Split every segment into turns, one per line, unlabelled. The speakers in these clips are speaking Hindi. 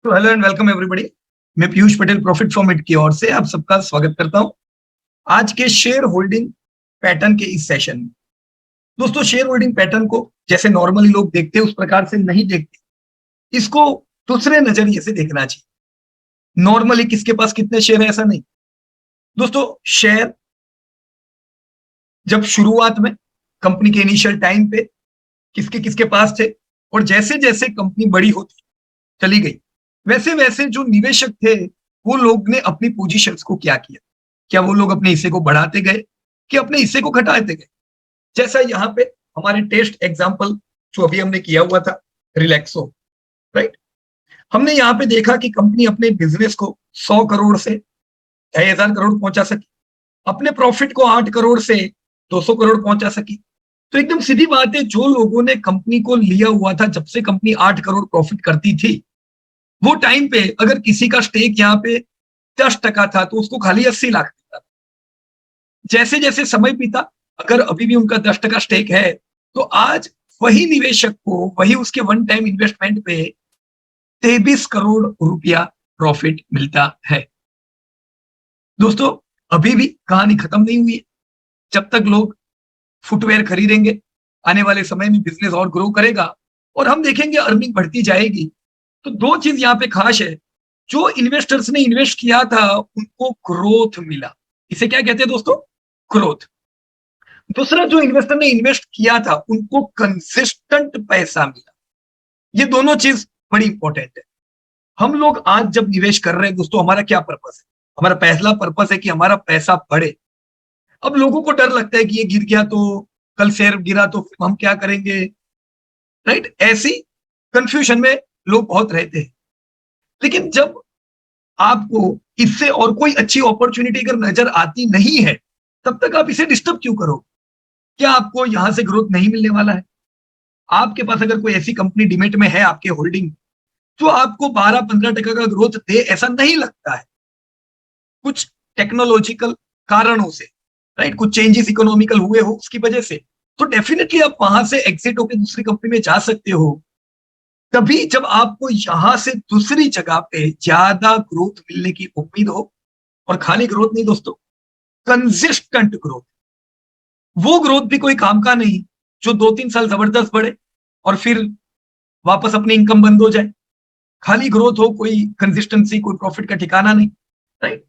तो हेलो एंड वेलकम एवरीबॉडी। मैं Piyush Patel profit from it की ओर से आप सबका स्वागत करता हूं आज के शेयर होल्डिंग पैटर्न के इस सेशन में। दोस्तों, शेयर होल्डिंग पैटर्न को जैसे नॉर्मली लोग देखते हैं उस प्रकार से नहीं देखते, इसको दूसरे नजरिए से देखना चाहिए। नॉर्मली किसके पास कितने शेयर है ऐसा नहीं। दोस्तों, शेयर जब शुरुआत में कंपनी के इनिशियल टाइम पे किसके किसके पास थे, और जैसे जैसे कंपनी बड़ी होती चली गई वैसे वैसे जो निवेशक थे वो लोग ने अपनी पोजीशंस को क्या किया। क्या वो लोग अपने हिस्से को बढ़ाते गए कि अपने हिस्से को घटाते गए। जैसा यहाँ पे हमारे टेस्ट एग्जांपल जो अभी हमने किया हुआ था, रिलैक्सो, राइट। हमने यहाँ पे देखा कि कंपनी अपने बिजनेस को 100 करोड़ से 2,500 करोड़ पहुंचा सकी, अपने प्रॉफिट को 8 करोड़ से 200 करोड़ पहुंचा सकी। तो एकदम सीधी बात है, जो लोगों ने कंपनी को लिया हुआ था जब से कंपनी 8 करोड़ प्रॉफिट करती थी, वो टाइम पे अगर किसी का स्टेक यहाँ पे 10% था तो उसको खाली 80 लाख मिलता। जैसे जैसे समय बीता, अगर अभी भी उनका 10% स्टेक है तो आज वही निवेशक को वही उसके वन टाइम इन्वेस्टमेंट पे 23 करोड़ रुपया प्रॉफिट मिलता है। दोस्तों, अभी भी कहानी खत्म नहीं हुई है। जब तक लोग फुटवेयर खरीदेंगे, आने वाले समय में बिजनेस और ग्रो करेगा और हम देखेंगे अर्निंग बढ़ती जाएगी। तो दो चीज यहाँ पे खास है, जो इन्वेस्टर्स ने इन्वेस्ट किया था उनको ग्रोथ मिला। इसे क्या कहते हैं दोस्तों? ग्रोथ। दूसरा, जो इन्वेस्टर ने इन्वेस्ट किया था उनको कंसिस्टेंट पैसा मिला। ये दोनों चीज बड़ी इंपॉर्टेंट है। हम लोग आज जब निवेश कर रहे हैं दोस्तों, हमारा क्या पर्पस है? हमारा पहला पर्पस है कि हमारा पैसा बढ़े। अब लोगों को डर लगता है कि ये गिर गया तो, कल शेयर गिरा तो हम क्या करेंगे, राइट। ऐसी कंफ्यूजन में लोग बहुत रहते हैं। लेकिन जब आपको इससे और कोई अच्छी अपॉर्चुनिटी अगर नजर आती नहीं है, तब तक आप इसे डिस्टर्ब क्यों करो? क्या आपको यहां से ग्रोथ नहीं मिलने वाला है? आपके पास अगर कोई ऐसी कंपनी डिमेट में है आपके होल्डिंग, जो आपको 12-15% का ग्रोथ दे, ऐसा नहीं लगता है। कुछ टेक्नोलॉजिकल कारणों से, राइट, कुछ चेंजेस इकोनॉमिकल हुए हो उसकी वजह से, तो डेफिनेटली आप वहां से एग्जिट होकर दूसरी कंपनी में जा सकते हो। तभी जब आपको यहां से दूसरी जगह पे ज्यादा ग्रोथ मिलने की उम्मीद हो। और खाली ग्रोथ नहीं दोस्तों, कंसिस्टेंट ग्रोथ। वो ग्रोथ भी कोई काम का नहीं जो 2-3 साल जबरदस्त बढ़े और फिर वापस अपनी इनकम बंद हो जाए। खाली ग्रोथ हो, कोई कंसिस्टेंसी, कोई प्रॉफिट का ठिकाना नहीं, राइट।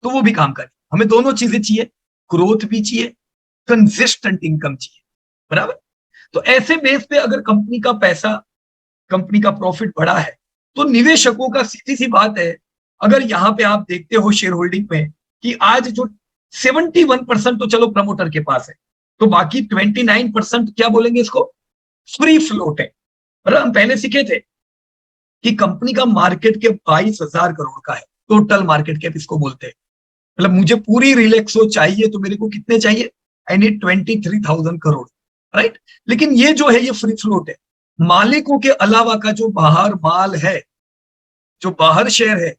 तो वो भी काम का नहीं। हमें दोनों चीजें चाहिए, ग्रोथ भी चाहिए, कंसिस्टेंट इनकम चाहिए, बराबर। तो ऐसे बेस पे अगर कंपनी का पैसा, कंपनी का प्रॉफिट बढ़ा है, तो निवेशकों का सीधी सी बात है, अगर यहां पे आप देखते हो शेयर होल्डिंग में कि आज जो 71% तो चलो प्रमोटर के पास है, तो बाकी 29% क्या बोलेंगे इसको, फ्री फ्लोट है। मतलब हम पहले सीखे थे कि कंपनी का मार्केट कैप 22,000 करोड़ का है, टोटल मार्केट कैप इसको बोलते हैं। मतलब मुझे पूरी रिलैक्सो चाहिए तो मेरे को कितने चाहिए? I need 23,000 crore, right. लेकिन ये जो है ये फ्री फ्लोट है। मालिकों के अलावा का जो बाहर माल है, जो बाहर शेयर है,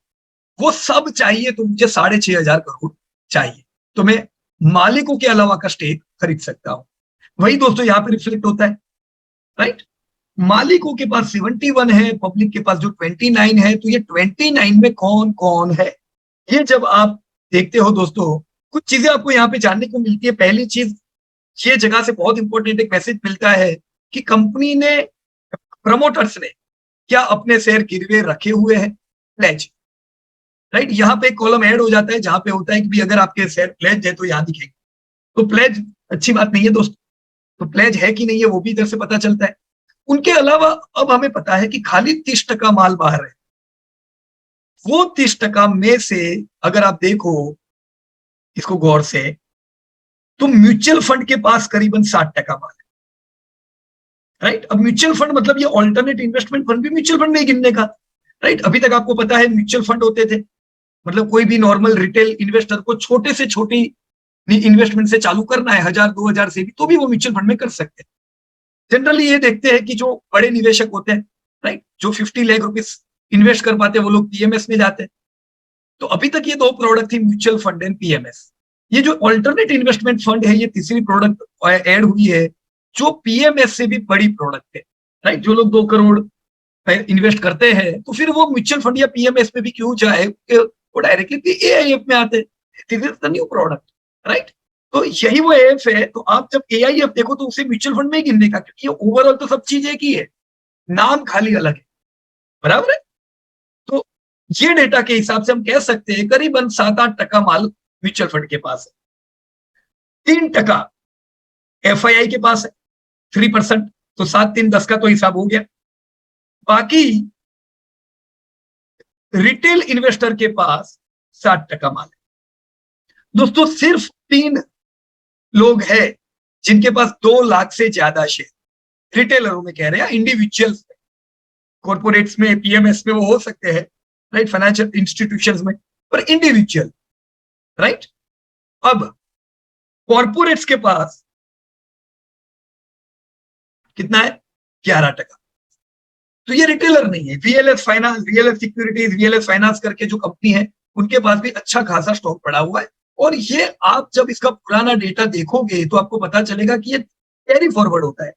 वो सब चाहिए तो मुझे 6,500 करोड़ चाहिए, तो मैं मालिकों के अलावा का स्टेक खरीद सकता हूं। वही दोस्तों यहाँ पे रिफ्लेक्ट होता है, राइट। मालिकों के पास 71 है, पब्लिक के पास जो 29 है, तो ये 29 में कौन कौन है, ये जब आप देखते हो दोस्तों, कुछ चीजें आपको यहाँ पे जानने को मिलती है। पहली चीज, ये जगह से बहुत इंपॉर्टेंट एक मैसेज मिलता है कि कंपनी ने, प्रमोटर्स ने क्या अपने शेयर गिरवे रखे हुए हैं, प्लेज, राइट। यहाँ पे एक कॉलम ऐड हो जाता है जहां पे होता है कि अगर आपके शेयर प्लेज है तो यहाँ दिखेंगे। तो प्लेज अच्छी बात नहीं है दोस्तों, तो प्लेज है कि नहीं है वो भी इधर से पता चलता है। उनके अलावा अब हमें पता है कि खाली 30% माल बाहर है। वो 30% में से अगर आप देखो इसको गौर से, तो म्यूचुअल फंड के पास करीबन 60% माल है, राइट। अब म्यूचुअल फंड मतलब ये ऑल्टरनेट इन्वेस्टमेंट फंड भी म्यूचुअल फंड नहीं गिनने का, राइट। अभी तक आपको पता है म्यूचुअल फंड होते थे, मतलब कोई भी नॉर्मल रिटेल इन्वेस्टर को छोटे से छोटी इन्वेस्टमेंट से चालू करना है, 1,000-2,000 से भी, तो भी वो म्यूचुअल फंड में कर सकते हैं। जनरली ये देखते हैं कि जो बड़े निवेशक होते हैं, राइट, जो 50 लाख रुपीज इन्वेस्ट कर पाते हैं, वो लोग पीएमएस में जाते हैं। तो अभी तक ये दो प्रोडक्ट थी, म्यूचुअल फंड एंड पीएमएस। ये जो ऑल्टरनेट इन्वेस्टमेंट फंड है, ये तीसरी प्रोडक्ट ऐड हुई है, जो पीएमएस से भी बड़ी प्रोडक्ट है, राइट। जो लोग 2 करोड़ इन्वेस्ट करते हैं, तो फिर वो म्यूचुअल फंड या पीएमएस में भी क्यों जाए, वो डायरेक्टली एआईएफ में आते हैं। This is the new product, right. तो यही वो एएफ है। तो आप जब एआईएफ देखो तो उसे म्यूचुअल फंड में ही गिनने का, क्योंकि ओवरऑल तो सब चीज एक ही है, नाम खाली अलग है, बराबर है। तो ये डेटा के हिसाब से हम कह सकते हैं करीबन 7-8% माल म्यूचुअल फंड के पास है, 3% एफआईआई के पास है, 3%। तो 7-3-10 का तो हिसाब हो गया। बाकी रिटेल इन्वेस्टर के पास 60% माल है। दोस्तों सिर्फ 3 लोग हैं जिनके पास 2 लाख से ज्यादा शेयर, रिटेलरों में कह रहे हैं, इंडिविजुअल्स में, कॉर्पोरेट्स में, पीएमएस में वो हो सकते हैं, राइट, फाइनेंशियल इंस्टीट्यूशंस में, पर इंडिविजुअल, राइट। अब कॉर्पोरेट्स के पास कितना है, 11%। तो ये रिटेलर नहीं है। VLS finance, VLS securities, VLS finance करके जो कंपनी है, उनके पास भी अच्छा खासा स्टॉक पड़ा हुआ है। और ये आप जब इसका पुराना डेटा देखोगे तो आपको पता चलेगा कि ये कैरी फॉरवर्ड होता है,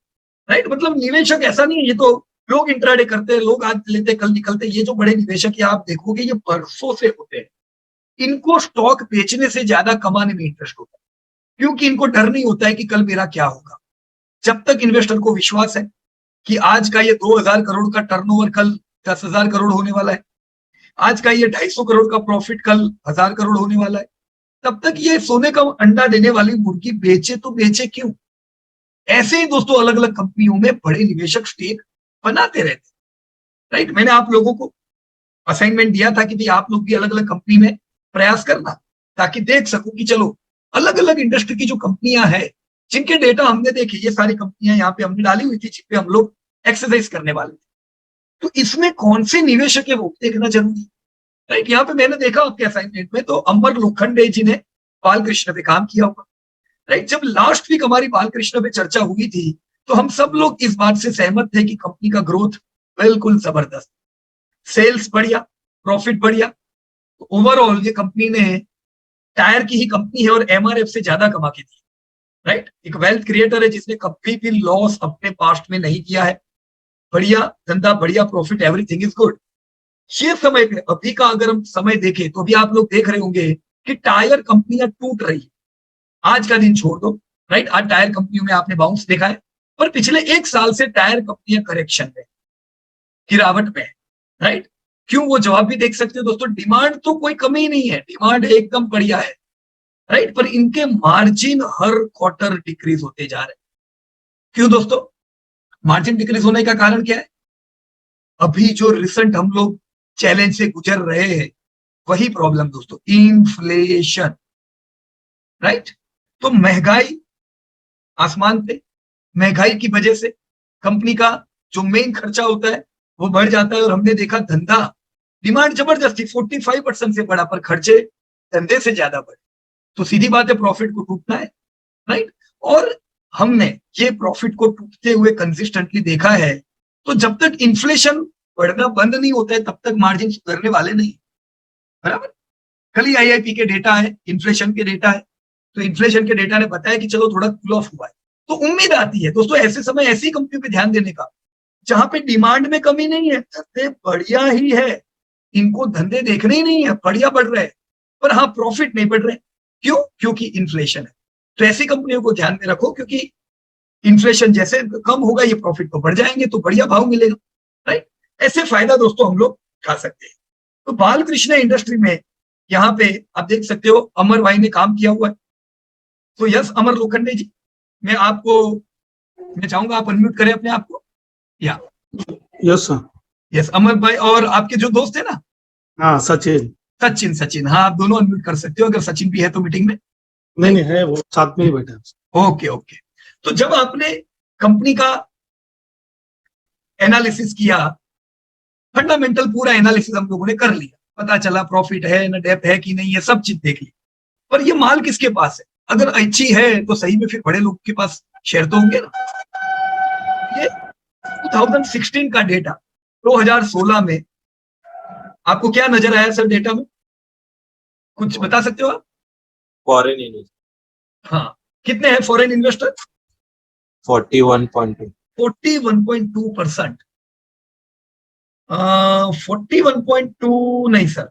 राइट। मतलब निवेशक ऐसा नहीं है, ये तो लोग इंट्राडे करते हैं, लोग आज लेते कल निकलते। ये जो बड़े निवेशक है आप देखोगे ये बरसों से होते हैं, इनको स्टॉक बेचने से ज्यादा कमाने में इंटरेस्ट होता है, क्योंकि इनको डर नहीं होता है कि कल मेरा क्या होगा। जब तक इन्वेस्टर को विश्वास है कि आज का ये 2000 करोड़ का टर्नओवर कल 10,000 करोड़ होने वाला है, आज का ये 250 करोड़ का प्रॉफिट कल 1000 करोड़ होने वाला है, तब तक ये सोने का अंडा देने वाली मुर्गी बेचे तो बेचे क्यों। ऐसे ही दोस्तों अलग अलग कंपनियों में बड़े निवेशक स्टेक बनाते रहते, राइट। मैंने आप लोगों को असाइनमेंट दिया था कि भाई आप लोग भी अलग अलग कंपनी में प्रयास करना, ताकि देख सको कि चलो अलग अलग इंडस्ट्री की जो कंपनियां हैं जिनके डेटा हमने देखे, ये सारी कंपनियां यहाँ पे हमने डाली हुई थी जिन पे हम लोग एक्सरसाइज करने वाले थे, तो इसमें कौन से निवेशक है वो देखना जरूरी है, राइट। यहाँ पे मैंने देखा आपके असाइनमेंट में, तो अमर लोखंडे जी ने बालकृष्ण पे काम किया हुआ, राइट। जब लास्ट वीक हमारी बालकृष्ण पे चर्चा हुई थी तो हम सब लोग इस बात से सहमत थे कि कंपनी का ग्रोथ बिल्कुल जबरदस्त, सेल्स बढ़िया, प्रॉफिट बढ़िया। तो ओवरऑल ये कंपनी ने, टायर की ही कंपनी है और एमआरएफ से ज्यादा कमा के दी, राइट। एक वेल्थ क्रिएटर है जिसने कभी भी लॉस अपने पास्ट में नहीं किया है, बढ़िया धंधा, बढ़िया प्रॉफिट, एवरीथिंग इज गुड। ये समय पे अभी का अगर हम समय देखें तो अभी आप लोग देख रहे होंगे कि टायर कंपनियां टूट रही है। आज का दिन छोड़ दो, राइट, आज टायर कंपनियों में आपने बाउंस देखा है, पर पिछले 1 साल से टायर कंपनियां करेक्शन में, गिरावट में, राइट। क्यों, वो जवाब भी देख सकते हो दोस्तों। डिमांड तो कोई कमी नहीं है, डिमांड एकदम बढ़िया है, राइट, पर इनके मार्जिन हर क्वार्टर डिक्रीज होते जा रहे हैं। क्यों दोस्तों, मार्जिन डिक्रीज होने का कारण क्या है? अभी जो रिसेंट हम लोग चैलेंज से गुजर रहे हैं वही प्रॉब्लम दोस्तों, इन्फ्लेशन, राइट। तो महंगाई आसमान पे, महंगाई की वजह से कंपनी का जो मेन खर्चा होता है वो बढ़ जाता है, और हमने देखा धंधा, डिमांड जबरदस्ती 45% से बढ़ा पर खर्चे धंधे से ज्यादा बढ़े, तो सीधी बात है प्रॉफिट को टूटना है, राइट। और हमने ये प्रॉफिट को टूटते हुए कंसिस्टेंटली देखा है। तो जब तक इन्फ्लेशन बढ़ना बंद नहीं होता है तब तक मार्जिन सुधरने वाले नहीं, बराबर। कल ही आईआईपी के डेटा है, इन्फ्लेशन के डेटा है, तो इन्फ्लेशन के डेटा ने बताया कि चलो थोड़ा कूल ऑफ हुआ है। तो उम्मीद आती है दोस्तों ऐसे समय ऐसी कंपनियों पे ध्यान देने का जहां पे डिमांड में कमी नहीं है, धंधे बढ़िया ही है, इनको धंधे देखने ही नहीं है, बढ़िया बढ़ रहे हैं, पर हाँ प्रॉफिट नहीं बढ़ रहे। क्यों? क्योंकि इन्फ्लेशन है। तो ऐसी कंपनियों को ध्यान में रखो, क्योंकि इन्फ्लेशन जैसे कम होगा ये प्रॉफिट तो बढ़ जाएंगे, तो बढ़िया भाव मिलेगा, राइट। ऐसे फायदा दोस्तों हम लोग उठा सकते हैं। तो बालकृष्ण इंडस्ट्री में यहाँ पे आप देख सकते हो अमर भाई ने काम किया हुआ है। तो यस अमर लोखंडे जी, मैं चाहूंगा आप अनम्यूट करें अपने आप को। या
यस सर।
यस अमर भाई, और आपके जो दोस्त है ना,
हाँ सचिन।
सचिन, हाँ आप दोनों अनम्यूट कर सकते हो अगर सचिन भी है तो मीटिंग में।
नहीं है, वो साथ में ही बैठा है।
ओके। तो जब आपने कंपनी का एनालिसिस किया, फंडामेंटल पूरा एनालिसिस हम लोगों ने कर लिया, पता चला प्रॉफिट है ना, डेप्थ है कि नहीं है, सब चीज देख ली, पर ये माल किसके पास है? अगर अच्छी है तो सही में फिर बड़े लोगों के पास शेयर तो होंगे ना। ये 2016 का डेटा, 2016 में आपको क्या नजर आया सर डेटा में, कुछ बता सकते हो आप?
फॉरेन इन्वेस्टर,
हाँ, कितने हैं फॉरेन इन्वेस्टर?
41.2।
41.2%। 41.2 नहीं सर,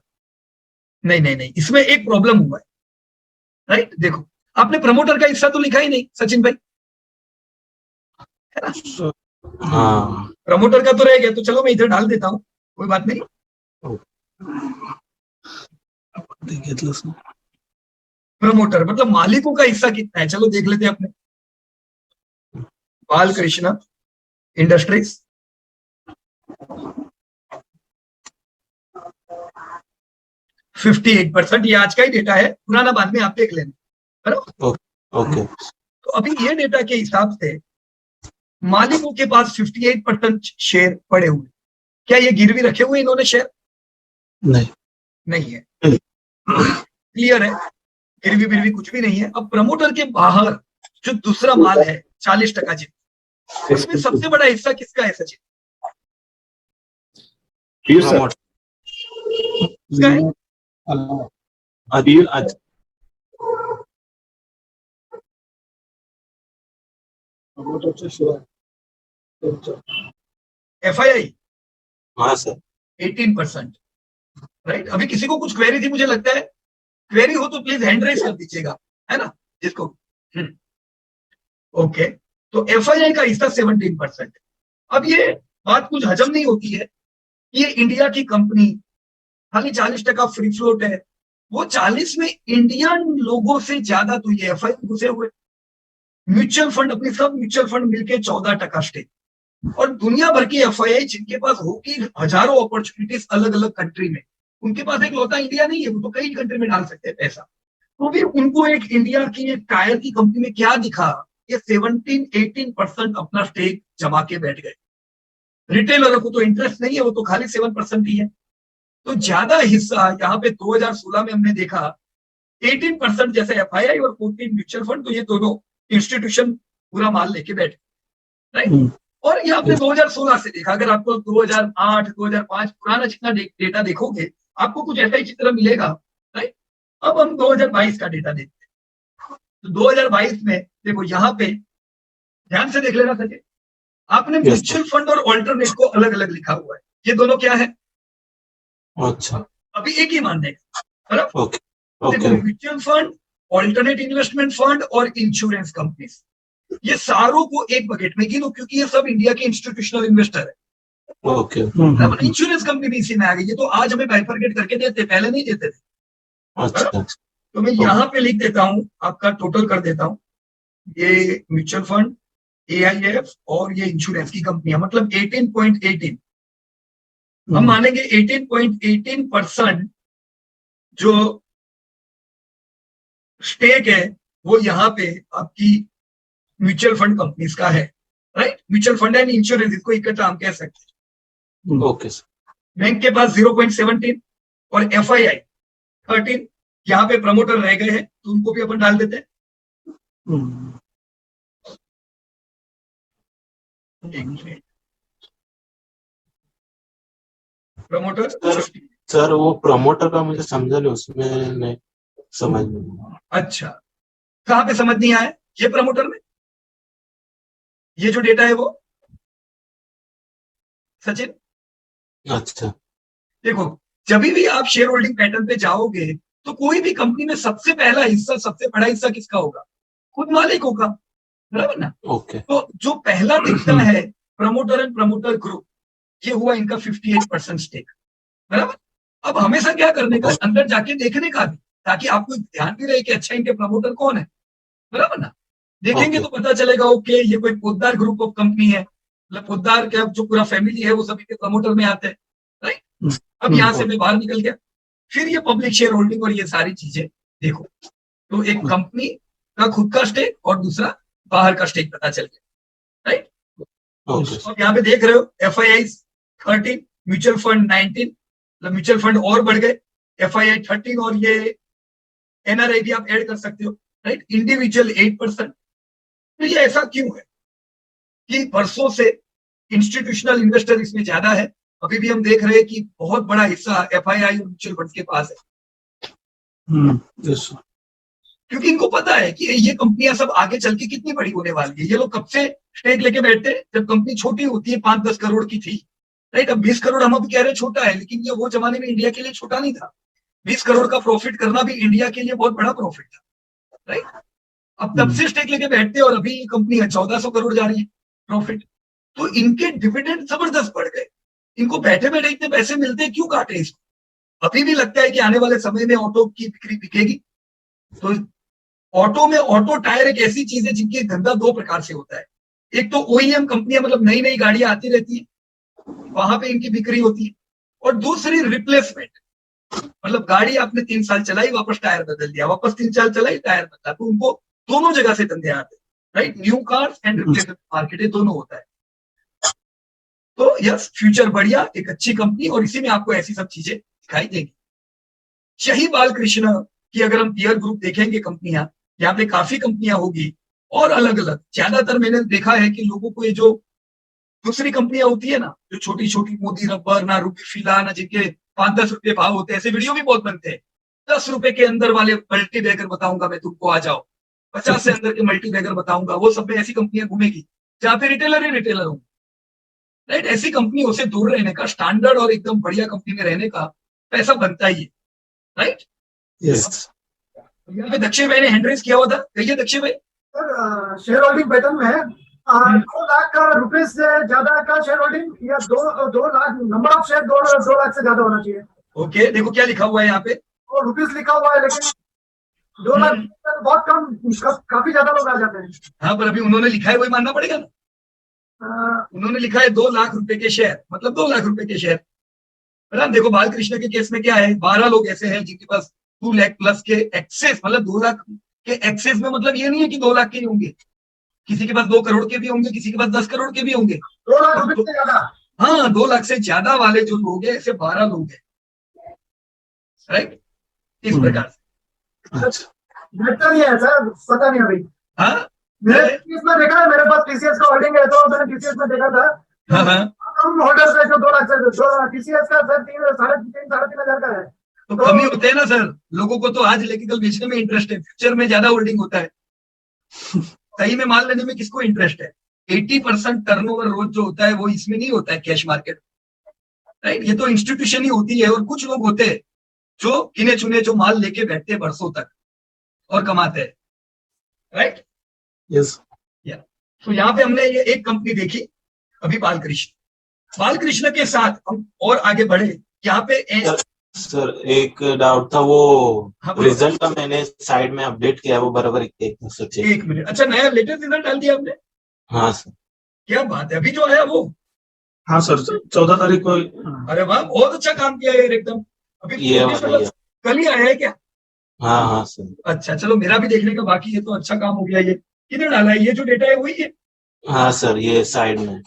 नहीं, इसमें एक प्रॉब्लम हुआ है, राइट। देखो, आपने प्रमोटर का हिस्सा तो लिखा ही नहीं सचिन भाई, है ना।
हाँ
प्रमोटर का तो रह गया, तो चलो मैं इधर डाल देता हूँ, कोई बात नहीं। प्रमोटर मतलब मालिकों का हिस्सा कितना है, चलो देख लेते हैं अपने। बालकृष्ण इंडस्ट्रीज, 58%, ये आज का ही डेटा है, पुराना बाद में आप देख लेना, बराबर।
ओके।
तो अभी ये डेटा के हिसाब से मालिकों के पास 58% शेयर पड़े हुए, क्या ये गिरवी रखे हुए इन्होंने शेयर? नहीं है, क्लियर है, गिरवी बिरवी कुछ भी नहीं है। अब प्रमोटर के बाहर जो दूसरा माल है 40% जितना, इसमें सबसे बड़ा हिस्सा किसका है सचिन? किसका है? FII,
हाँ सर,
18%, राइट। अभी किसी को कुछ क्वेरी थी, मुझे लगता है, क्वेरी हो तो प्लीज हैंड रेज कर दीजिएगा, है ना, जिसको। ओके, तो FII का हिस्सा 17%। अब ये बात कुछ हजम नहीं होती है, ये इंडिया की कंपनी, खाली 40% फ्री फ्लोट है, वो 40 में इंडियन लोगों से ज्यादा तो ये FII घुसे हुए। म्यूचुअल फंड, अपनी सब म्यूचुअल फंड मिलके 14% स्टेक, और दुनिया भर की FII जिनके पास होगी हजारों अपॉर्चुनिटीज अलग अलग कंट्री में, उनके पास एक लौता इंडिया नहीं है, वो तो कई कंट्री में डाल सकते हैं पैसा। तो भी उनको एक इंडिया की एक टायर की कंपनी में क्या दिखा, ये 17-18% अपना स्टेक जमा के बैठ गए। रिटेलर को तो इंटरेस्ट नहीं है, वो तो खाली 7% ही है। तो ज्यादा हिस्सा यहाँ पे 2016 में हमने देखा 18% जैसे FII और 14 म्यूचुअल फंड, तो ये दोनों इंस्टीट्यूशन पूरा माल लेके बैठे, राइट। और ये आपने 2016 से देखा, अगर आपको 2008 2005 पुराना जितना डेटा देखोगे, आपको कुछ ऐसा ही चित्र मिलेगा, राइट। अब हम 2022 का डेटा देखते हैं, तो 2022 में देखो, यहाँ पे ध्यान से देख लेना सचिन, आपने म्यूचुअल फंड और ऑल्टरनेट को अलग अलग लिखा हुआ है, ये दोनों क्या है?
अच्छा,
अभी एक ही मानने का, बराबर।
ओके।
देखो, mutual fund, alternate investment fund और इंश्योरेंस कंपनी, ये सारों को एक बकेट में गिनो, क्योंकि ये सब इंडिया के इंस्टीट्यूशनल इन्वेस्टर है।
ओके।
इंश्योरेंस कंपनी भी इसी में आ गई, ये तो आज हमें बाइफरकेट करके देते, पहले नहीं देते थे।
अच्छा,
तो मैं यहाँ पे लिख देता हूँ, आपका टोटल कर देता हूँ, ये म्यूचुअल फंड, AIF और ये इंश्योरेंस की कंपनियां, मतलब 18.18, हम मानेंगे 18.18% जो स्टेक है वो यहाँ पे आपकी म्यूचुअल फंड कंपनीज का है, right. Mutual fund and insurance, इसको इकट्ठा हम कह सकते हैं।
Okay sir.
बैंक के पास 0.17 और FII 13, यहाँ पे प्रमोटर रह गए हैं, तो उनको भी अपन डाल देते हैं। प्रमोटर
सर, वो प्रमोटर का मुझे समझा नहीं, उसमें नहीं समझ में।
अच्छा, कहाँ पे समझ नहीं आया? ये प्रमोटर में ये जो डेटा है वो सचिन,
अच्छा,
देखो, जब भी आप शेयर होल्डिंग पैटर्न पे जाओगे, तो कोई भी कंपनी में सबसे पहला हिस्सा, सबसे बड़ा हिस्सा किसका होगा? खुद मालिकों का, बराबर ना।
ओके।
तो जो पहला दिखता है प्रमोटर एंड प्रमोटर ग्रुप, ये हुआ इनका 58% स्टेक, बराबर। अब हमेशा क्या करने का, अंदर जाके देखने का भी, ताकि आपको ध्यान भी रहे कि अच्छा इनके प्रमोटर कौन है, बराबर ना। देखेंगे तो पता चलेगा ओके ये कोई पोद्दार ग्रुप ऑफ कंपनी है, मतलब पोद्दार का जो पूरा फैमिली है वो सभी के प्रमोटर में आते हैं, राइट। अब यहाँ से मैं बाहर निकल गया, फिर ये पब्लिक शेयर होल्डिंग और ये सारी चीजें देखो, तो एक कंपनी का खुद का स्टेक और दूसरा बाहर का स्टेक पता चल गया, राइट। अब यहाँ पे देख रहे हो FII 13, म्यूचुअल फंड 19, मतलब म्यूचुअल फंड और बढ़ गए, FII 13 और ये NRI भी आप ऐड कर सकते हो, राइट। इंडिविजुअल 8%। तो ये ऐसा क्यों है कि वर्षों से इंस्टीट्यूशनल इन्वेस्टर इसमें ज्यादा है? अभी भी हम देख रहे हैं कि बहुत बड़ा हिस्सा FII और म्यूचुअल फंड के पास है, क्योंकि इनको पता है कि ये कंपनियां सब आगे चल के कितनी बड़ी होने वाली है। ये लोग कब से स्टेक लेके बैठते हैं, जब कंपनी छोटी होती है, 5-10 करोड़ की थी, राइट। अब 20 करोड़ हम अभी कह रहे हैं छोटा है, लेकिन ये वो जमाने में इंडिया के लिए छोटा नहीं था। 20 करोड़ का प्रॉफिट करना भी इंडिया के लिए बहुत बड़ा प्रॉफिट था, राइट। अब तब से स्टेक लेके बैठते और अभी कंपनी 1400 करोड़ जा रही है प्रॉफिट। तो इनके डिविडेंड जबरदस्त बढ़ गए। इनको बैठे बैठे इतने पैसे मिलते हैं, क्यों काटे इसको। अभी भी लगता है कि आने वाले समय में ऑटो की बिक्री बिकेगी। तो ऑटो में ऑटो टायर एक ऐसी चीज है जिनकी धंधा दो प्रकार से होता है। एक तो ओईएम कंपनियां, मतलब नई नई गाड़ियां आती रहती है, वहां पे इनकी बिक्री होती है। और दूसरी रिप्लेसमेंट, मतलब गाड़ी आपने 3 साल चलाई, वापस टायर बदल दिया, वापस 3 साल चलाई, टायर बदला। तो उनको दोनों जगह से धंधे आते हैं, right. New cars and replacement market, ये दोनों होता है। तो यस, फ्यूचर बढ़िया, एक अच्छी कंपनी, और इसी में आपको ऐसी सब चीजें दिखाई देंगी। शही बालकृष्ण की अगर हम पीयर ग्रुप देखेंगे कंपनियां, यहाँ पे काफी कंपनियां होगी और अलग अलग। ज्यादातर मैंने देखा है कि लोगों को ये जो दूसरी कंपनियां होती है ना, जो छोटी छोटी, मोदी रबर ना, रूबी फिला ना, जिनके 5-10 रुपए भाव होते हैं, ऐसे वीडियो भी बहुत बनते हैं। 10 रुपए के अंदर वाले मल्टी बैगर बताऊंगा मैं तुमको, आ जाओ। 50 से अंदर के मल्टी बैगर बताऊंगा, वो सब में ऐसी कंपनियां घूमेगी जहां पे रिटेलर ही रिटेलर होंगे, राइट। ऐसी कंपनियों से दूर रहने का, स्टैंडर्ड और एकदम बढ़िया कंपनी में रहने का पैसा बनता ही है, राइट।
यस।
यहाँ पे दक्षिण भाई ने हैंड रेज किया हुआ था, कहिए दक्षिण भाई।
सर, शेयर होल्डिंग पैटर्न में है 2 लाख रुपए से ज्यादा का शेयर होल्डिंग, या 2 lakh number of share 2 lakh से ज्यादा होना चाहिए।
ओके, देखो क्या लिखा हुआ है यहाँ पे,
और रुपीस लिखा हुआ है, लेकिन 2 लाख बहुत कम, काफी ज्यादा लोग आ जाते हैं।
हाँ, पर अभी उन्होंने लिखा है वही मानना पड़ेगा ना। उन्होंने लिखा है 2 लाख रुपए के शेयर, मतलब 2 लाख रुपए के शेयर। देखो बालकृष्ण के केस में क्या है, 12 लोग ऐसे हैं जिनके पास 2 लाख प्लस के एक्सेस, मतलब 2 लाख के एक्सेस में मतलब ये नहीं है कि 2 लाख के ही होंगे, किसी के पास 2 करोड़ के भी होंगे, किसी के पास 10 करोड़ के भी होंगे।
2 लाख रुपए से ज्यादा।
हाँ, 2 लाख से ज्यादा वाले जो लोग हैं, ऐसे 12 लोग हैं, राइट। इस प्रकार से
अच्छा।
बेहतर ही है सर, पता नहीं अभी।
हाँ,
मैंने TCS में देखा है, मेरे पास TCS का होल्डिंग है, तो मैंने TCS में देखा था
हाँ,
कम होल्डर्स है जो 2 लाख से, TCS का सर 3,500 हजार का है।
तो कमी होते हैं ना सर, लोगों को तो आज लेके कल बेचने में इंटरेस्ट है, फ्यूचर में ज्यादा होल्डिंग होता है। सही में माल लेने में किसको इंटरेस्ट है। 80% टर्नओवर रोज जो होता है वो इसमें नहीं होता है, कैश मार्केट, राइट। ये तो इंस्टीट्यूशन ही होती है, और कुछ लोग होते हैं जो गिने चुने जो माल लेके बैठते हैं बरसों तक और कमाते हैं, राइट।
यस।
तो यहाँ पे हमने ये एक कंपनी देखी अभी, बालकृष्ण के साथ हम और आगे बढ़े। यहाँ पे
सर एक डाउट था, वो
हाँ, बोलो।
रिजल्ट का मैंने साइड में अपडेट किया, वो बराबर एक
1 मिनट, अच्छा, नया लेटेस्ट रिजल्ट डाल दिया आपने,
हाँ सर।
क्या बात है, अभी जो आया वो।
हाँ सर, 14 तारीख को।
अरे वाह, बहुत अच्छा काम किया यार एकदम। अभी
ये
मतलब कल ही आया है क्या।
हाँ हाँ सर।
अच्छा, चलो, मेरा भी देखने का बाकी है, तो अच्छा काम हो गया। ये किधर डाला है, ये जो डेटा है वही है।
हाँ सर, ये साइड में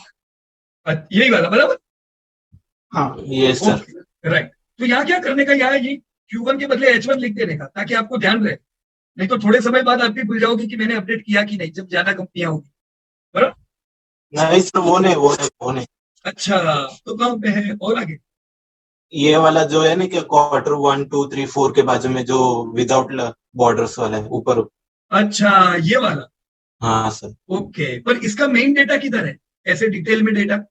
यही वाला, बराबर।
हाँ
ये सर,
राइट। तो यहाँ क्या करने का, यहाँ ये Q1 के बदले H1 लिख देने का, ताकि आपको ध्यान रहे। नहीं तो थोड़े समय बाद आप भी भूल जाओगे कि मैंने अपडेट किया कि नहीं, जब ज्यादा कंपनियां होगी, बराबर।
नहीं सर, वो नहीं।
अच्छा, तो कहाँ पे है और आगे।
ये वाला जो है ना कि क्वार्टर 1, 2, 3, 4 के बाजू में जो विदाउट बॉर्डर्स वाला है ऊपर।
अच्छा, ये वाला।
हाँ सर।
ओके, पर इसका मेन डेटा किधर है, ऐसे डिटेल में डेटा।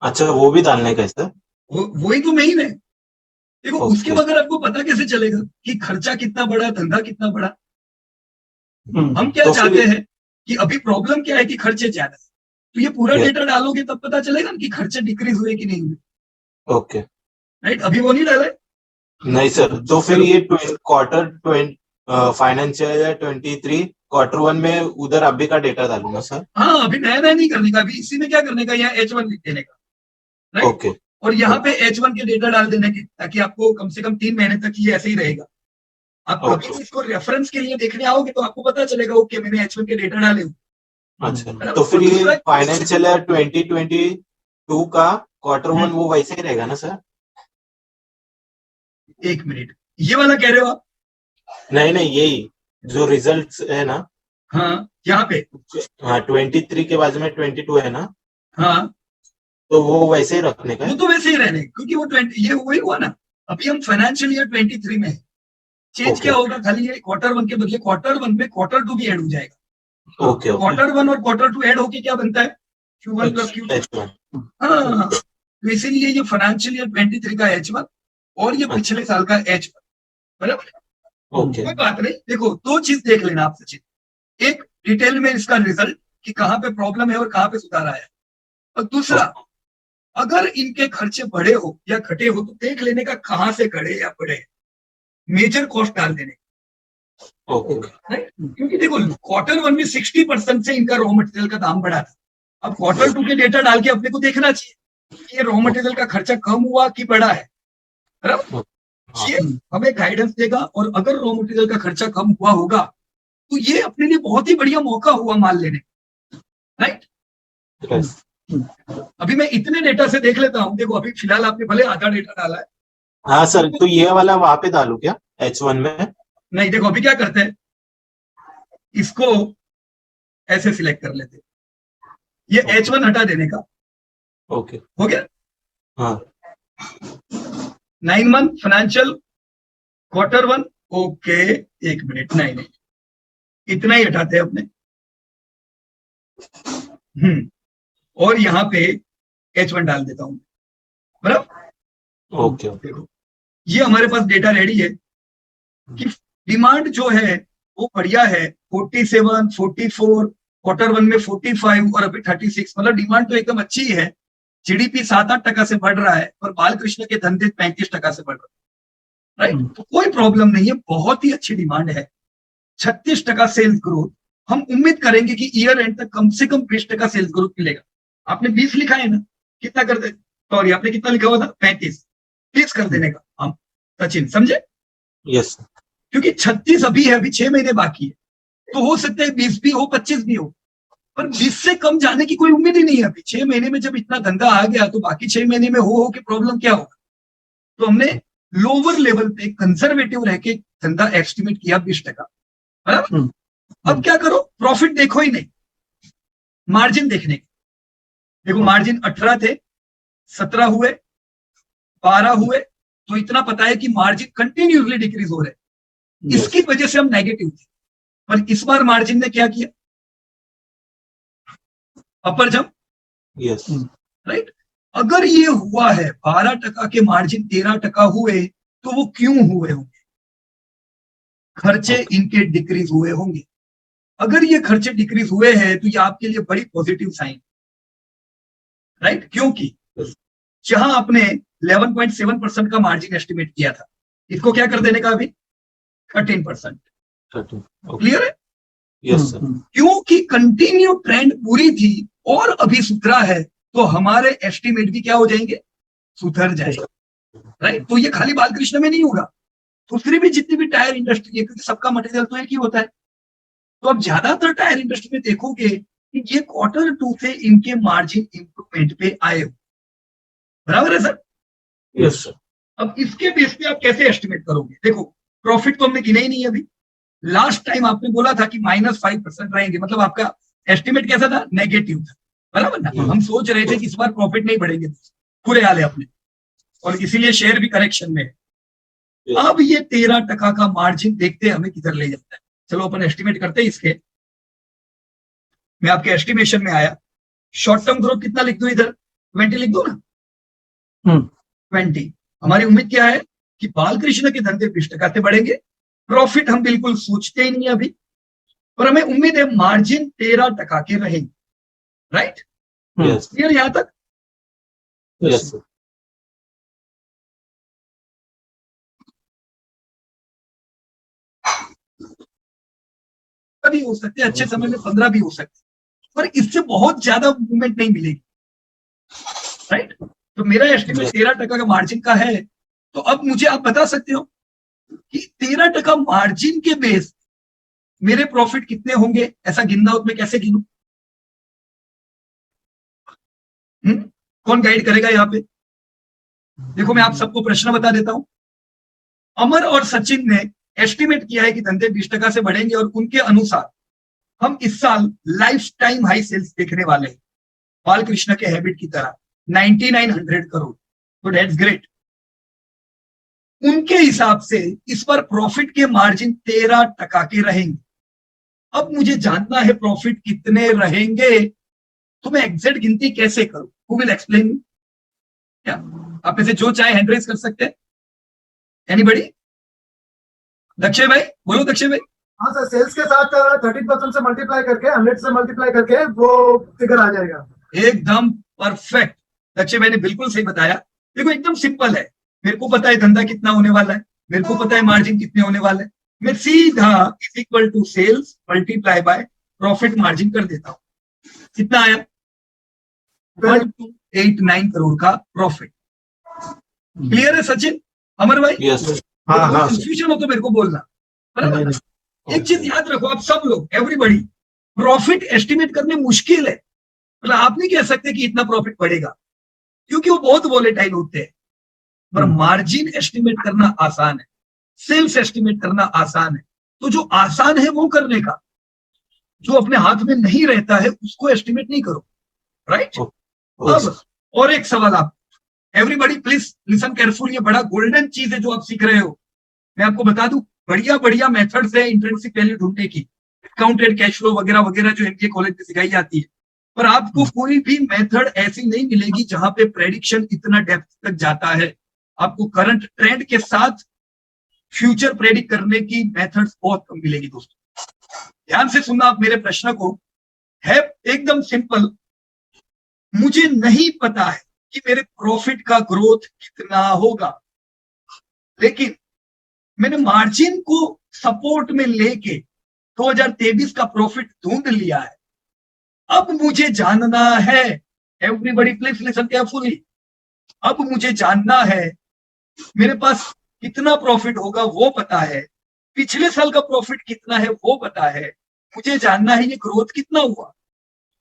अच्छा, वो भी डालने का है सर।
वही तो मेन है। देखो,
Okay.
उसके बगैर आपको पता कैसे चलेगा कि खर्चा कितना बड़ा, धंधा कितना बड़ा। हम क्या
तो
चाहते हैं कि अभी प्रॉब्लम क्या है कि खर्चे ज्यादा है, तो ये पूरा डेटा डालोगे तब पता चलेगा कि खर्चे डिक्रीज हुए कि नहीं हुए।
ओके,
राइट, अभी वो नहीं डाला है।
नहीं सर, तो फिर ये क्वार्टर फाइनेंशियल 23 क्वार्टर 1 में उधर अभी का डेटा डालूंगा सर।
हाँ, अभी नया नया नहीं करने का, अभी इसी में क्या करने का, यहाँ H1 लिख देने का, राइट।
ओके,
और यहाँ पे H1 के डेटा डाल देने के, ताकि आपको कम से कम 3 महीने तक ये ऐसे ही रहेगा। आप कभी भी इसको रेफरेंस के लिए देखने आओगे तो आपको पता चलेगा, ओके मैंने H1 के डेटा डाले हुए।
अच्छा, तो फिर ये फाइनेंशियल 2022 का क्वार्टर 1 वो वैसे ही रहेगा ना सर।
1 मिनट, ये वाला कह रहे हो आप।
नहीं, यही जो रिजल्ट्स है ना।
हाँ, यहाँ पे।
हाँ, 23 के बाजू में 22 है ना।
हाँ,
तो वो वैसे ही रखने का
वो तो वैसे ही रहने, क्योंकि वो 20, ये वही हुआ ना। अभी हम फाइनेंशियल ईयर 23 में है। चेंज क्या होगा, खाली ये क्वार्टर 1 के बदले क्वार्टर 1 में क्वार्टर 2 भी ऐड हो जाएगा।
ओके,
क्वार्टर 1 और क्वार्टर 2 ऐड होके क्या बनता है, Q1 प्लस Q2। हाँ, तो इसीलिए ये फाइनेंशियल ईयर 23 का H1 और ये पिछले साल का H1, बराबर।
ओके
कोई बात नहीं, देखो दो चीज देख लेना आप सचिन, एक डिटेल में इसका रिजल्ट कि कहाँ पे प्रॉब्लम है और कहाँ पे सुधार आया है, और दूसरा अगर इनके खर्चे बढ़े हो या घटे हो तो देख लेने का कहाँ से घटे या बढ़े, मेजर कॉस्ट डाल देने,
ओके
राइट। क्योंकि देखो Q1 में 60% से इनका रॉ मटेरियल का दाम बढ़ा था, अब Q2 के डेटा डाल के अपने को देखना चाहिए कि ये रॉ मटेरियल का खर्चा कम हुआ कि बढ़ा है, बराबर। ये हमें गाइडेंस देगा, और अगर रॉ मटेरियल का खर्चा कम हुआ होगा तो ये अपने लिए बहुत ही बढ़िया मौका हुआ माल लेने, राइट। अभी मैं इतने डेटा से देख लेता हूं, देखो अभी फिलहाल आपने भले आधा डेटा डाला है,
हाँ सर, तो ये वाला वहां पे डालू क्या H1 में?
नहीं देखो अभी क्या करते हैं, इसको ऐसे सिलेक्ट कर लेते हैं, ये H1 हटा देने का,
ओके
हो गया।
हाँ
9 मंथ फाइनेंशियल Q1, ओके, एक मिनट, नहीं इतना ही हटाते हैं अपने, और यहाँ पे H1 डाल देता हूं, बराबर।
ओके
देखो ये हमारे पास डेटा रेडी है कि डिमांड जो है वो बढ़िया है, 47, 44, Q1 में 45 और अभी 36, मतलब डिमांड तो एकदम अच्छी है। जीडीपी 7-8% से बढ़ रहा है, और बालकृष्ण के धंधे 35% से बढ़ रहे हैं, राइट। तो कोई प्रॉब्लम नहीं है, बहुत ही अच्छी डिमांड है। 36% सेल्स ग्रोथ, हम उम्मीद करेंगे कि ईयर एंड तक कम से कम 20% सेल्स ग्रोथ मिलेगा। आपने 20 लिखा है ना, कितना कर दे, सॉरी आपने कितना लिखा हुआ था, 35, 30 कर देने का हम, सचिन समझे?
यस
क्योंकि 36 अभी है, अभी 6 महीने बाकी है, तो हो सकता है 20 भी हो, 25 भी हो, पर 20 से कम जाने की कोई उम्मीद ही नहीं है अभी। 6 महीने में जब इतना धंधा आ गया तो बाकी 6 महीने में हो कि प्रॉब्लम क्या होगा। तो हमने लोअर लेवल पे कंजर्वेटिव रह के धंधा एस्टिमेट किया 20%, बराबर। अब क्या करो, प्रॉफिट देखो ही नहीं, मार्जिन देखने की। देखो मार्जिन 18 थे, 17 हुए, 12 हुए, तो इतना पता है कि मार्जिन कंटिन्यूसली डिक्रीज हो रहे हैं। इसकी वजह से हम नेगेटिव थे, पर इस बार मार्जिन ने क्या किया, अपर जंप,
यस
राइट। अगर ये हुआ है 12% के मार्जिन 13% हुए, तो वो क्यों हुए होंगे, खर्चे इनके डिक्रीज हुए होंगे। अगर ये खर्चे डिक्रीज हुए हैं तो ये आपके लिए बड़ी पॉजिटिव साइन, राइट। क्योंकि जहां आपने 11.7% का मार्जिन एस्टिमेट किया था, इसको क्या कर देने का अभी 13%, क्लियर है?
यस सर
क्योंकि कंटिन्यू ट्रेंड पूरी थी और अभी सुधरा है, तो हमारे एस्टिमेट भी क्या हो जाएंगे, सुधर जाएंगे, राइट। तो ये खाली बालकृष्ण में नहीं होगा, दूसरी भी जितनी भी टायर इंडस्ट्री है, क्योंकि सबका मटेरियल तो एक ही होता है। तो अब ज्यादातर टायर इंडस्ट्री में देखोगे कि ये Q2 से इनके मार्जिन इंप्रूवमेंट पे आए हो, बराबर है सर?
यस सर
अब इसके बेस पे आप कैसे एस्टिमेट करोगे? देखो प्रॉफिट तो हमने गिना ही नहीं है अभी, लास्ट टाइम आपने बोला था कि -5% रहेंगे, मतलब आपका एस्टिमेट कैसा था, नेगेटिव था, बराबर ना। हम सोच रहे थे कि इस बार प्रॉफिट नहीं बढ़ेंगे, पूरे हाल है अपने, और इसीलिए शेयर भी करेक्शन में है। अब ये 13% का मार्जिन देखते हैं हमें किधर ले जाता है। चलो अपन एस्टिमेट करते हैं इसके, मैं आपके एस्टिमेशन में आया, शॉर्ट टर्म ग्रोथ कितना लिख दूं इधर, 20 लिख दो ना, 20। हमारी उम्मीद क्या है कि बालकृष्ण के धंधे 20% से बढ़ेंगे, प्रॉफिट हम बिल्कुल सोचते ही नहीं अभी, पर हमें उम्मीद है मार्जिन 13% के रहेंगे, राइट।
यस
क्लियर यहां तक?
यस सर
भी हो सकते हैं, अच्छे समय में 15 भी हो सकते हैं, पर इससे बहुत ज्यादा मूवमेंट नहीं मिलेगी, राइट। तो मेरा एस्टिमेट 13% का मार्जिन का है। तो अब मुझे आप बता सकते हो कि 13% मार्जिन के बेस मेरे प्रॉफिट कितने होंगे, ऐसा गिनना हो तो मैं कैसे गिनूं? कौन गाइड करेगा यहाँ पे? देखो मैं आप सबको प्रश्न बता देता हूं। अमर और सचिन ने एस्टिमेट किया है कि धंधे 20% से बढ़ेंगे, और उनके अनुसार हम इस साल लाइफ टाइम हाई सेल्स देखने वाले हैं, बालकृष्ण के हैबिट की तरह 9900 करोड़। तो दैट्स ग्रेट। उनके हिसाब से इस बार प्रॉफिट के मार्जिन 13% के रहेंगे। अब मुझे जानना है प्रॉफिट कितने रहेंगे, तो मैं एग्जैक्ट गिनती कैसे करूं? Who will explain? क्या आप में से जो चाहे हैंड रेज कर सकते हैं? एनीबडी? दक्षय भाई बोलो, दक्षय भाई।
हाँ सर, सेल्स के साथ 13% से मल्टीप्लाई करके 100 से मल्टीप्लाई करके वो फिगर आ जाएगा।
एकदम परफेक्ट, दक्षय भाई ने बिल्कुल सही बताया। देखो एकदम सिंपल है, मेरे को पता है धंधा कितना होने वाला है, मेरे को पता है मार्जिन कितने होने वाले हैं, मैं सीधा is equal to sales multiply by profit margin कर देता हूं। कितना आया? 1289 करोड़ का प्रॉफिट। क्लियर है सचिन, अमर भाई?
यस
हाँ हाँ सर।
कंफ्यूजन हो तो मेरे को बोलना, बराबर?
नहीं, नहीं।
एक चीज याद रखो आप सब लोग, एवरीबॉडी, प्रॉफिट एस्टिमेट करने मुश्किल है। मतलब आप नहीं कह सकते कि इतना प्रॉफिट बढ़ेगा, क्योंकि वो बहुत वोलेटाइल होते हैं। पर मार्जिन एस्टिमेट करना आसान है, सेल्स एस्टिमेट करना आसान है। तो जो आसान है वो करने का, जो अपने हाथ में नहीं रहता है उसको एस्टिमेट नहीं करो, राइट? अब और एक सवाल आप, एवरीबॉडी प्लीज लिसन केयरफुल, ये बड़ा गोल्डन चीज है जो आप सीख रहे हो। मैं आपको बता दूं, बढ़िया बढ़िया मेथड्स है इंट्रिंसिक वैल्यू ढूंढने की, डिस्काउंटेड कैश फ्लो वगैरह वगैरह जो एमबीए कॉलेज में सिखाई जाती है। पर आपको कोई भी मेथड ऐसी नहीं मिलेगी जहां पे प्रेडिक्शन इतना डेप्थ तक जाता है। आपको करंट ट्रेंड के साथ फ्यूचर प्रेडिक्ट करने की मेथड्स बहुत कम मिलेगी दोस्तों। ध्यान से सुनना आप मेरे प्रश्न को, है एकदम सिंपल। मुझे नहीं पता है कि मेरे प्रॉफिट का ग्रोथ कितना होगा, लेकिन मैंने मार्जिन को सपोर्ट में लेके 2023 का प्रॉफिट ढूंढ लिया है। अब मुझे जानना है, एवरीबॉडी प्लीज लिसन केयरफुली, अब मुझे जानना है मेरे पास कितना प्रॉफिट होगा वो पता है, पिछले साल का प्रॉफिट कितना है वो पता है, मुझे जानना है ये ग्रोथ कितना हुआ।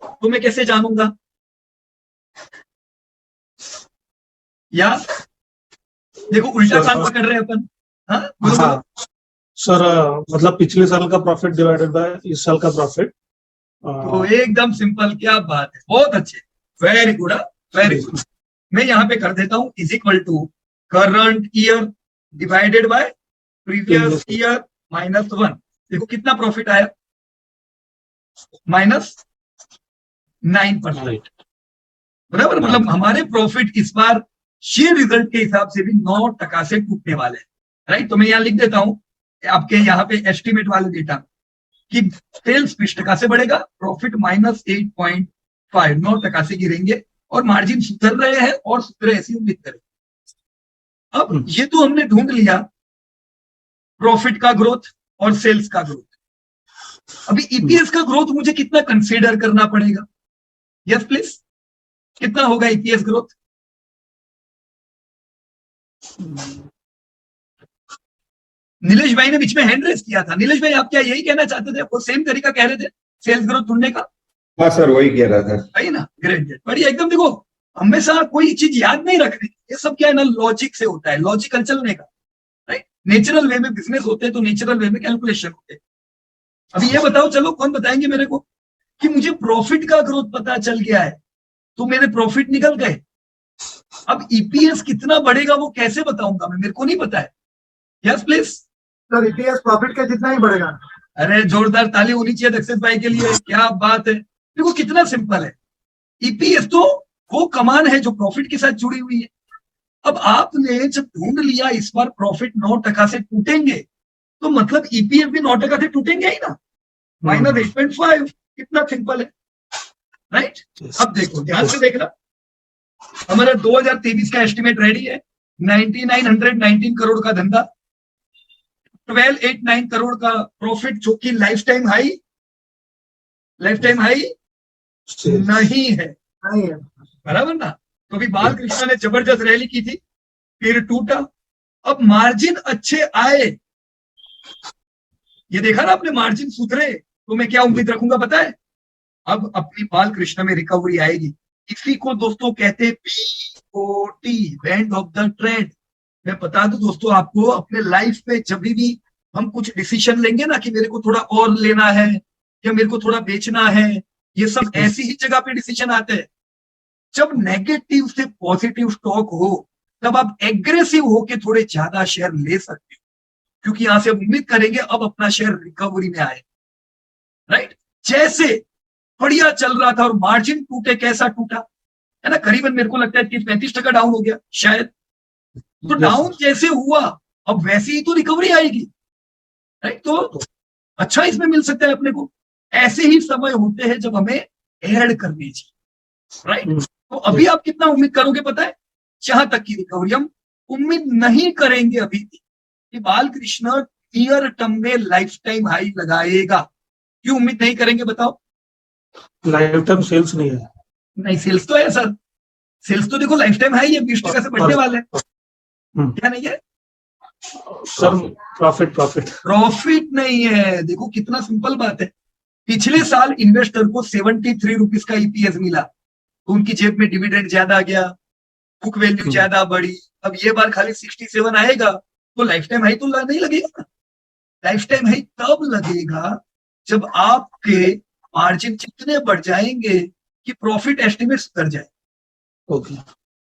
तो मैं कैसे जानूंगा? या देखो उल्टा काम पकड़ रहे हैं अपन। हाँ बोलो बोलो।
हाँ सर, मतलब पिछले साल का प्रॉफिट डिवाइडेड बाय इस साल का प्रॉफिट।
तो एकदम सिंपल, क्या बात है, बहुत अच्छे, वेरी गुड, वेरी गुड। मैं यहाँ पे कर देता हूं is equal to current year divided by previous year -1। देखो कितना प्रॉफिट आया, -9%, बराबर? मतलब हमारे प्रॉफिट इस बार शेयर रिजल्ट के हिसाब से भी 9% से टूटने वाले हैं, राइट? तो मैं यहाँ लिख देता हूं आपके यहाँ पे एस्टिमेट वाले डेटा कि सेल्स 20% से बढ़ेगा, प्रॉफिट -8.5, 9% से गिरेंगे, और मार्जिन सुधर रहे हैं और सुधरे ऐसी उम्मीद करें। अब ये तो हमने ढूंढ लिया प्रॉफिट का ग्रोथ और सेल्स का ग्रोथ। अभी ईपीएस का ग्रोथ मुझे कितना कंसीडर करना पड़ेगा? यस प्लीज, कितना होगा ईपीएस ग्रोथ? नीलेश भाई ने बीच में हैंड रेस किया था। नीलेश भाई आप क्या यही कहना चाहते थे, वो सेम तरीका कह रहे थे सेल्स ग्रोथ ढूंढने का?
हाँ सर, वही कह रहा था।
सही ना, ग्रेट, बढ़िया एकदम। देखो हमेशा कोई चीज याद नहीं रखनी, ये सब क्या है ना, लॉजिक से होता है, लॉजिकल चलने का, राइट? नेचुरल वे में बिजनेस होते हैं तो नेचुरल वे में कैलकुलेशन होते हैं। अभी ये बताओ, चलो कौन बताएंगे मेरे को कि मुझे प्रॉफिट का ग्रोथ पता चल गया है, तो मेरे प्रॉफिट निकल गए। अब ईपीएस कितना बढ़ेगा वो कैसे बताऊंगा मैं, मेरे को नहीं पता है। Yes please
sir, EPS profit के जितना ही बढ़ेगा।
अरे जोरदार ताली होनी चाहिए दक्षित भाई के लिए, क्या बात है। देखो कितना सिंपल है, ईपीएस तो वो कमान है जो प्रॉफिट के साथ जुड़ी हुई है। अब आपने जब ढूंढ लिया इस बार प्रॉफिट 9% से टूटेंगे, तो मतलब ईपीएस भी 9% से टूटेंगे ही ना, -8.5। कितना सिंपल है, राइट? अब देखो ध्यान से देखना, हमारा 2023 का एस्टिमेट रेडी है। 9919 करोड़ का धंधा, 1289 करोड़ का प्रॉफिट, जो कि लाइफ टाइम हाई नहीं है,
नहीं है।
बराबर ना? तो अभी बालकृष्ण ने जबरदस्त रैली की थी, फिर टूटा। अब मार्जिन अच्छे आए, ये देखा ना आपने, मार्जिन सुधरे, तो मैं क्या उम्मीद रखूंगा पता है? अब अपनी बालकृष्ण में रिकवरी आएगी। इसी को दोस्तों कहते हैं BOT, band of the trend. मैं बता दूं दोस्तों आपको, अपने लाइफ में जब भी हम कुछ डिसीजन लेंगे ना कि मेरे को थोड़ा और लेना है या मेरे को थोड़ा बेचना है, ये सब ऐसी ही जगह पे डिसीजन आते हैं जब नेगेटिव से पॉजिटिव स्टॉक हो, तब आप एग्रेसिव होके थोड़े ज्यादा शेयर ले सकते हो, क्योंकि यहां से उम्मीद करेंगे अब अपना शेयर रिकवरी में आए, राइट? जैसे बढ़िया चल रहा था और मार्जिन टूटे, कैसा टूटा? है ना, करीबन मेरे को लगता है 30-35% डाउन हो गया शायद। तो
Yes,
डाउन जैसे हुआ अब वैसे ही तो रिकवरी आएगी, राइट। तो अच्छा इसमें मिल सकता है अपने को। ऐसे ही समय होते हैं जब हमें ऐड करनी चाहिए, राइट। तो अभी आप कितना उम्मीद करोगे पता है, जहां तक की रिकवरी हम उम्मीद नहीं करेंगे अभी भी कि बालकृष्ण नियर टर्म में लाइफ टाइम हाई लगाएगा। क्यों उम्मीद नहीं करेंगे बताओ?
लाइफ टाइम सेल्स नहीं है।
नहीं, सेल्स तो है सर, सेल्स तो देखो लाइफ टाइम हाई है, 20% से बढ़ने वाले हैं। क्या नहीं है
सर? प्रॉफिट प्रॉफिट
प्रॉफिट नहीं है। देखो कितना सिंपल बात है, पिछले साल इन्वेस्टर को 73 रुपीज का ईपीएस मिला, तो उनकी जेब में डिविडेंड ज्यादा गया, बुक वैल्यू ज्यादा बढ़ी। अब ये बार खाली 67 आएगा तो लाइफ टाइम हाई तो नहीं लगेगा ना। लाइफ टाइम हाई तब लगेगा जब आपके मार्जिन कितने बढ़ जाएंगे कि प्रॉफिट एस्टिमेट कर जाए।
ओके।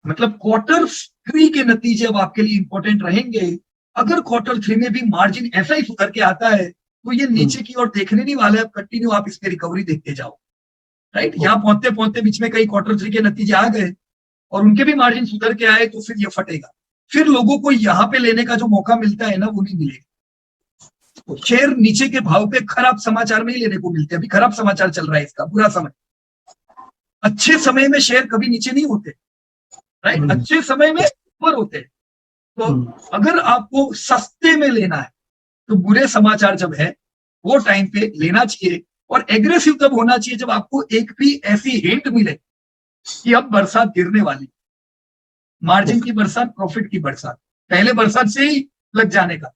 मतलब Q3 के नतीजे अब आपके लिए इंपॉर्टेंट रहेंगे। अगर Q3 में भी मार्जिन ऐसा ही सुधर के आता है तो ये नीचे की ओर देखने नहीं वाला है, कंटिन्यू आप इसमें रिकवरी देखते जाओ, राइट। यहाँ पहुंचते पहुंचते बीच में कई Q3 के नतीजे आ गए और उनके भी मार्जिन सुधर के आए तो फिर ये फटेगा। फिर लोगों को यहाँ पे लेने का जो मौका मिलता है ना वो नहीं मिलेगा। शेयर नीचे के भाव पे खराब समाचार में ही लेने को मिलते हैं। अभी खराब समाचार चल रहा है, इसका बुरा समय। अच्छे समय में शेयर कभी नीचे नहीं होते, राइट। अच्छे समय में ऊपर होते हैं। तो अगर आपको सस्ते में लेना है तो बुरे समाचार जब है वो टाइम पे लेना चाहिए, और एग्रेसिव तब होना चाहिए जब आपको एक भी ऐसी हिंट मिले कि अब बरसात गिरने वाली, मार्जिन की बरसात, प्रॉफिट की बरसात। पहले बरसात से ही लग जाने का,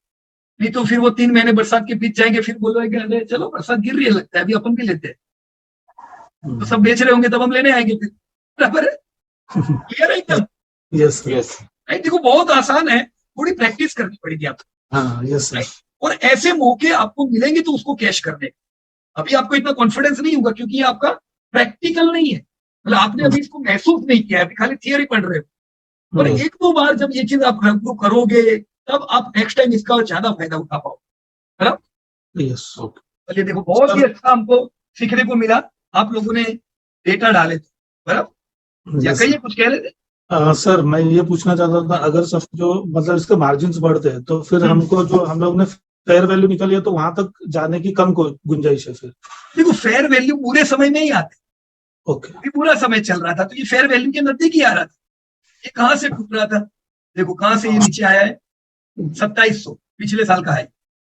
नहीं तो फिर वो 3 महीने बरसात के बीत जाएंगे, फिर बोलोगे अरे चलो बरसात गिर रही है लगता है अभी अपन भी लेते हैं, तो सब बेच रहे होंगे तब हम लेने आएंगे फिर। बराबर है, क्लियर है एकदम?
Yes
yes
right. देखो बहुत आसान है, थोड़ी प्रैक्टिस करनी पड़ेगी आपको।
हाँ यस सर।
और ऐसे मौके आपको मिलेंगे तो उसको कैश करने। अभी आपको इतना कॉन्फिडेंस नहीं होगा क्योंकि ये आपका प्रैक्टिकल नहीं है, मतलब आपने अभी इसको महसूस नहीं किया, अभी खाली थियरी पढ़ रहे हो। और एक दो बार जब ये चीज आप करोगे तब आप नेक्स्ट टाइम इसका ज्यादा फायदा उठा पाओ, है ना।
Yes okay.
चलिए देखो बहुत ही अच्छा हमको सीखने को मिला, आप लोगों ने डेटा डाले थे, बराबर। या कहिए कुछ कह रहे थे?
सर मैं ये पूछना चाहता था, अगर सब जो मतलब इसके मार्जिन्स बढ़ते हैं तो फिर हमको जो हम लोग ने फेयर वैल्यू निकाली है तो वहां तक जाने की कम गुंजाइश है फिर?
देखो फेयर वैल्यू पूरे समय में ही आते,
ओके।
अभी पूरा समय चल रहा था तो ये फेयर वैल्यू के नजदीक ही आ रहा था। ये कहां से टूट रहा था, देखो कहां से ये नीचे आया है, 2700 पिछले साल का है।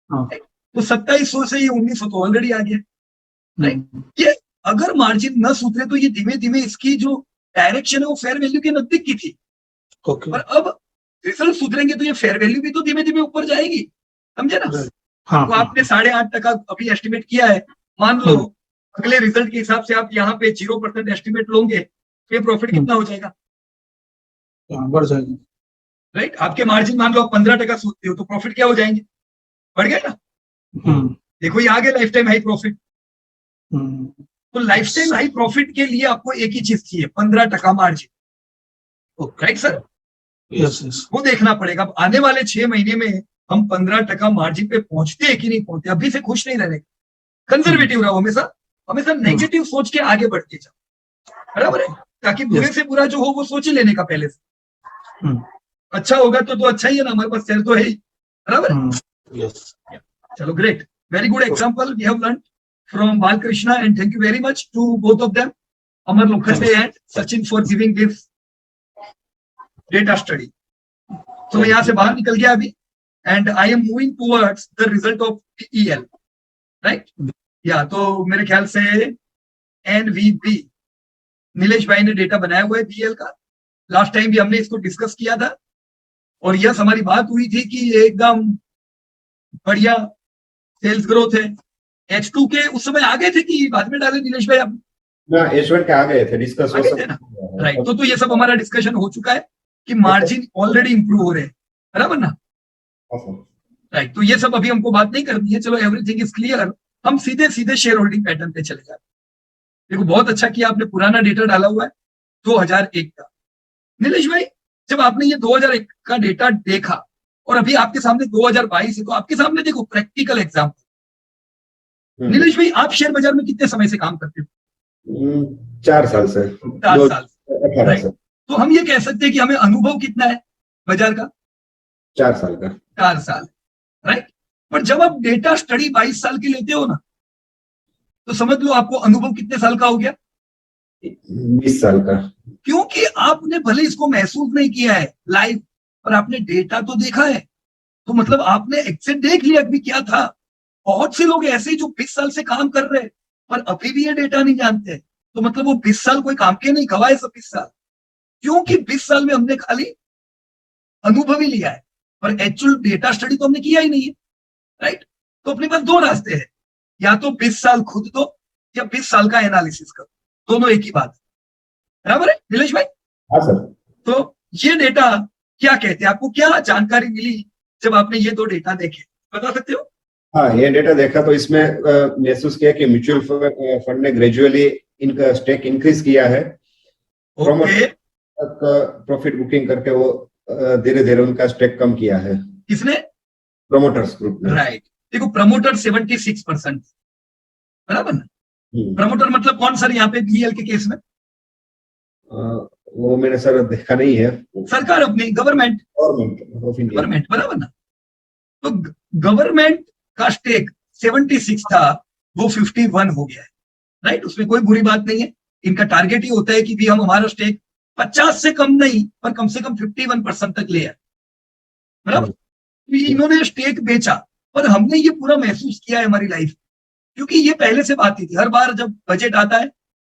तो 2700 से ये 1900 तो ऑलरेडी आ गया, राइट। ये अगर मार्जिन न सुधरे तो ये धीमे धीमे इसकी जो डायरेक्शन है वो फेयर वैल्यू के नजदीक की थी।
ओके।
पर अब रिजल्ट सुधरेंगे तो ये फेयर वैल्यू भी तो धीमे धीमे ऊपर जाएगी, समझे ना।
हाँ,
तो आपने 8.5% अभी एस्टिमेट किया है, मान लो अगले रिजल्ट के हिसाब से आप यहाँ पे 0% एस्टिमेट लोगे तो ये प्रॉफिट कितना हो जाएगा?
बढ़ जाएगा,
राइट। आपके मार्जिन मान लो आप 15% सोचते हो तो प्रॉफिट क्या हो जाएंगे? बढ़ गया ना। देखो ये आगे लाइफ टाइम हाई प्रॉफिट। तो लाइफ टाइम हाई प्रॉफिट के लिए आपको एक ही चीज चाहिए, 15% margin, right sir.
Yes yes.
वो देखना पड़ेगा। अब आने वाले 6 महीने में हम 15% मार्जिन पे पहुंचते हैं कि नहीं पहुंचते, अभी से खुश नहीं रहने, कंजर्वेटिव रहो, हमेशा हमेशा नेगेटिव सोच के आगे बढ़ते जाओ, बराबर है। ताकि बुरे से बुरा जो हो वो सोच ही लेने का पहले से। अच्छा होगा तो अच्छा ही है ना, हमारे पास शेयर तो है ही, बराबर।
यस
चलो great, very good example we have learn from Balkrishna, and thank you very much to both of them, Amar Lokhande and Sachin, for giving this data study. So मैं यहाँ से बाहर निकल गया अभी, and I am moving towards the result of PEL, right? या तो मेरे ख्याल से NVB, नीलेश भाई ने डेटा बनाया हुआ है PEL का। लास्ट टाइम भी हमने इसको डिस्कस किया था और यस हमारी बात हुई थी कि ये एकदम बढ़िया सेल्स ग्रोथ है। H2 के उस समय आ गए थे कि बाद में डाले नीलेश भाई आप?
ना H1 के आ गए थे, डिस्कस हो
सकते ना, राइट। तो ये सब हमारा डिस्कशन हो चुका है कि मार्जिन ऑलरेडी इंप्रूव हो रहे हैं, बराबर ना, राइट। तो ये सब अभी हमको बात नहीं करनी है, चलो एवरीथिंग इज क्लियर। हम सीधे सीधे शेयर होल्डिंग पैटर्न पे चले जाते। देखो बहुत अच्छा किया आपने, पुराना डेटा डाला हुआ है 2001 का। नीलेश भाई जब आपने ये 2001 का डेटा देखा और अभी आपके सामने 2022 है तो आपके सामने देखो प्रैक्टिकल एग्जाम्पल। नीलेश भाई आप शेयर बाजार में कितने समय से काम करते हो?
4 साल से।
4 साल।
18
Right.
साल,
तो हम ये कह सकते हैं कि हमें अनुभव कितना है बाजार का?
4 साल का।
4 साल, राइट। पर जब आप डेटा स्टडी 22 साल की लेते हो ना, तो समझ लो आपको अनुभव कितने साल का हो गया?
20 साल का।
क्योंकि आपने भले इसको महसूस नहीं किया है लाइव, पर आपने डेटा तो देखा है। तो मतलब आपने एग्जैक्ट देख लिया कि क्या था। बहुत से लोग ऐसे जो 20 साल से काम कर रहे हैं पर अभी भी ये डेटा नहीं जानते, तो मतलब वो 20 साल कोई काम के नहीं, गवाए सब 20 साल। क्योंकि 20 साल में हमने खाली अनुभव ही लिया है, पर एक्चुअल डेटा स्टडी तो हमने किया ही नहीं है, राइट। तो अपने पास 2 रास्ते हैं, या तो 20 साल खुद दो या 20 साल का एनालिसिस करो, दोनों एक ही बात है, बराबर है नीलेश भाई?
हाँ सर।
तो ये डेटा क्या कहते हैं, आपको क्या जानकारी मिली जब आपने ये 2 डेटा देखे, बता सकते हो?
हाँ, ये डेटा देखा तो इसमें महसूस किया कि म्यूचुअल फंड ने ग्रेजुअली इनका स्टेक इंक्रीज किया है।
ओके,
प्रॉफिट बुकिंग करके वो धीरे धीरे उनका स्टेक कम किया है,
किसने?
प्रोमोटर्स ग्रुप ने।
राइट। देखो प्रमोटर 76%, बराबर ना? प्रमोटर मतलब कौन सर यहाँ पे बीएल के केस में?
वो मैंने सर देखा नहीं है।
सरकार अपनी, government
government of India.
Government, बराबर ना? तो गवर्नमेंट का स्टेक 76 था, वो 51 हो गया है, राइट। उसमें कोई बुरी बात नहीं है। इनका टारगेट ही होता है कि भी हम हमारा स्टेक 50 से कम नहीं पर कम से कम 51% तक ले आए, बराबर। तो इन्होंने स्टेक बेचा, पर हमने ये पूरा महसूस किया है हमारी लाइफ, क्योंकि ये पहले से बात ही थी। हर बार जब बजट आता है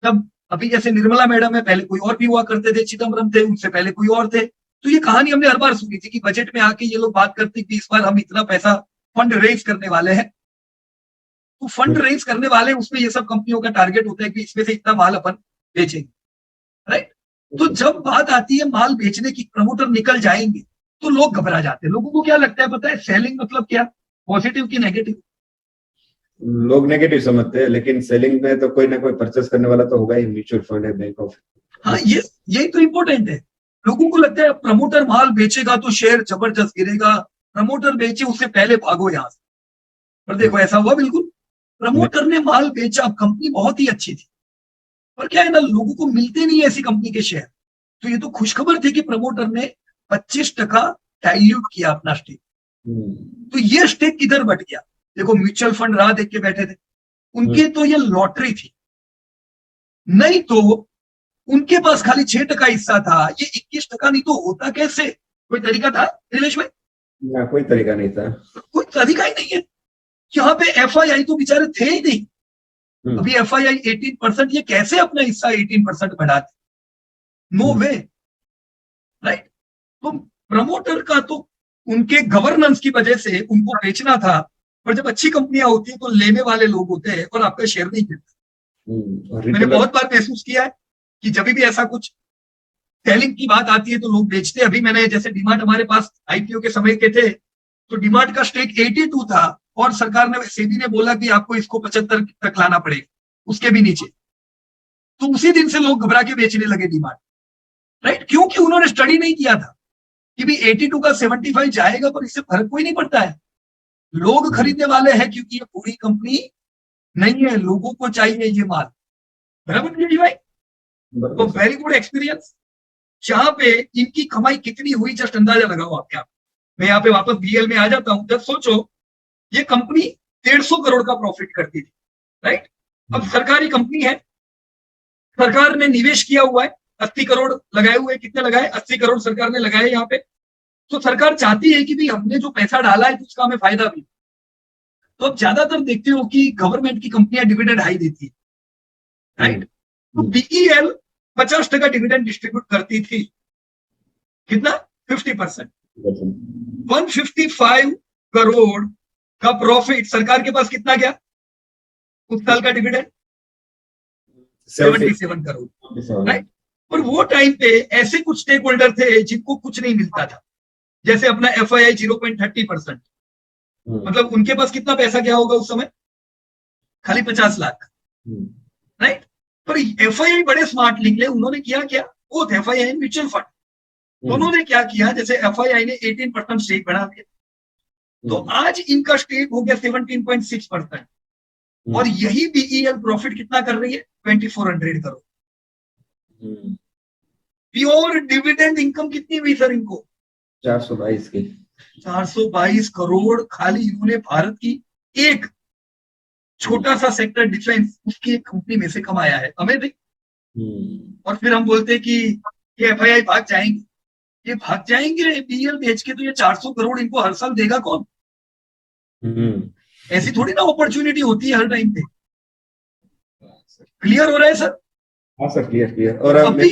तब, अभी जैसे निर्मला मैडम है, पहले कोई और भी हुआ करते थे, चिदम्बरम थे, उनसे पहले कोई और थे। तो ये कहानी हमने हर बार सुनी थी कि बजट में आके ये लोग बात करते कि इस बार हम इतना पैसा फंड रेज करने वाले हैं। तो फंड रेज करने वाले, उसमें ये सब कंपनियों का टारगेट होता है कि इसमें से इतना माल अपन बेचेंगे, राइट। तो जब बात आती है माल बेचने की, प्रमोटर निकल जाएंगे, तो लोग घबरा जाते हैं। लोगों को क्या लगता है पता है, सेलिंग मतलब क्या, पॉजिटिव की नेगेटिव?
लोग नेगेटिव समझते हैं, लेकिन सेलिंग में तो कोई ना कोई परचेस करने वाला तो होगा ही। म्यूचुअल फंड है, बैंक ऑफ।
हाँ, ये यही तो इंपॉर्टेंट है। लोगों को लगता है प्रमोटर माल बेचेगा तो शेयर जबरदस्त गिरेगा, प्रमोटर बेचे उससे पहले भागो यहां से। पर देखो ऐसा हुआ बिल्कुल, प्रमोटर ने माल बेचा, कंपनी बहुत ही अच्छी थी, पर क्या है ना, लोगों को मिलते नहीं ऐसी कंपनी के शेयर। तो ये तो खुशखबर थी कि प्रमोटर ने 25% डाइल्यूट किया अपना स्टेक। तो ये स्टेक किधर बट गया? देखो म्यूचुअल फंड राह देख के बैठे थे, उनके तो ये लॉटरी थी, नहीं तो उनके पास खाली 6% हिस्सा था, ये 21% नहीं तो होता कैसे? कोई तरीका था नीलेश भाई?
ना, कोई तरीका नहीं था।
कोई तरीका ही नहीं है। यहाँ पे एफआईआई तो बेचारे थे ही नहीं। अभी एफआईआई 18%, ये कैसे अपना हिस्सा 18% बढ़ाते? नो वे, राइट। तो प्रमोटर का तो उनके गवर्नेंस की वजह से उनको बेचना था, पर जब अच्छी कंपनियां होती है तो लेने वाले लोग होते हैं और आपका शेयर नहीं गिरता। मैंने बहुत बार महसूस किया है कि जब भी ऐसा कुछ सेलिंग की बात आती है तो लोग बेचते हैं। अभी मैंने जैसे डीमार्ट हमारे पास आईपीओ के समय के थे, तो डीमार्ट का स्टेक 82 था और सरकार ने, सेबी ने बोला कि आपको इसको 75 तक लाना पड़ेगा, उसके भी नीचे। तो उसी दिन से लोग घबरा के बेचने लगे डीमार्ट, राइट। क्योंकि उन्होंने स्टडी नहीं किया था कि भी 82 का 75 जाएगा पर इससे फर्क कोई नहीं पड़ता है। लोग खरीदने वाले हैं क्योंकि ये पूरी कंपनी नहीं है, लोगों को चाहिए ये माल, बराबर भाई? तो वेरी गुड एक्सपीरियंस। जहां पे इनकी कमाई कितनी हुई जस्ट अंदाजा लगाओ आप। मैं यहाँ पे वापस बीएल में आ जाता हूं। जब सोचो ये कंपनी 150 करोड़ का प्रॉफिट करती थी, राइट। अब सरकारी कंपनी है, सरकार ने निवेश किया हुआ है, 80 करोड़ लगाए हुए। कितने लगाए? 80 करोड़ सरकार ने लगाए यहाँ पे। तो सरकार चाहती है कि भी हमने जो पैसा डाला है तो उसका हमें फायदा भी। तो अब ज्यादातर देखते हो कि गवर्नमेंट की कंपनियां डिविडेंड हाई देती है, राइट। तो बीईएल 50% डिविडेंड डिस्ट्रीब्यूट करती थी। कितना? 50%। 155 करोड़ का प्रॉफिट, सरकार के पास कितना गया उस साल का डिविडेंड? 77 करोड़, राइट। और वो टाइम पे ऐसे कुछ स्टेक होल्डर थे जिनको कुछ नहीं मिलता था, जैसे अपना एफआईआई 0.30%, मतलब उनके पास कितना पैसा गया होगा उस समय? खाली 50 लाख, राइट। पर एफआईआई बड़े स्मार्ट निकले। उन्होंने किया क्या? Both FII and mutual fund, उन्होंने क्या किया, जैसे एफआईआई ने 18% स्टेक बढ़ा दिया, तो आज इनका स्टेक हो गया 17.6%। और यही बीईएल प्रॉफिट कितना कर रही है? 2400 करोड़। प्योर डिविडेंड इनकम कितनी हुई सर इनको?
422 की।
422 करोड़ खाली इन्होंने भारत की एक छोटा सा सेक्टर डिफेंस उसकी एक कंपनी में से कमाया है। अमेजिंग। और फिर हम बोलते हैं कि ये एफआईआई भाग जाएंगे, ये भाग जाएंगे बीएल बेच के, तो ये 400 करोड़ इनको हर साल देगा कौन? ऐसी थोड़ी ना अपॉर्चुनिटी होती है हर टाइम पे। क्लियर हो रहा है सर?
हाँ सर, क्लियर क्लियर। और
अब भी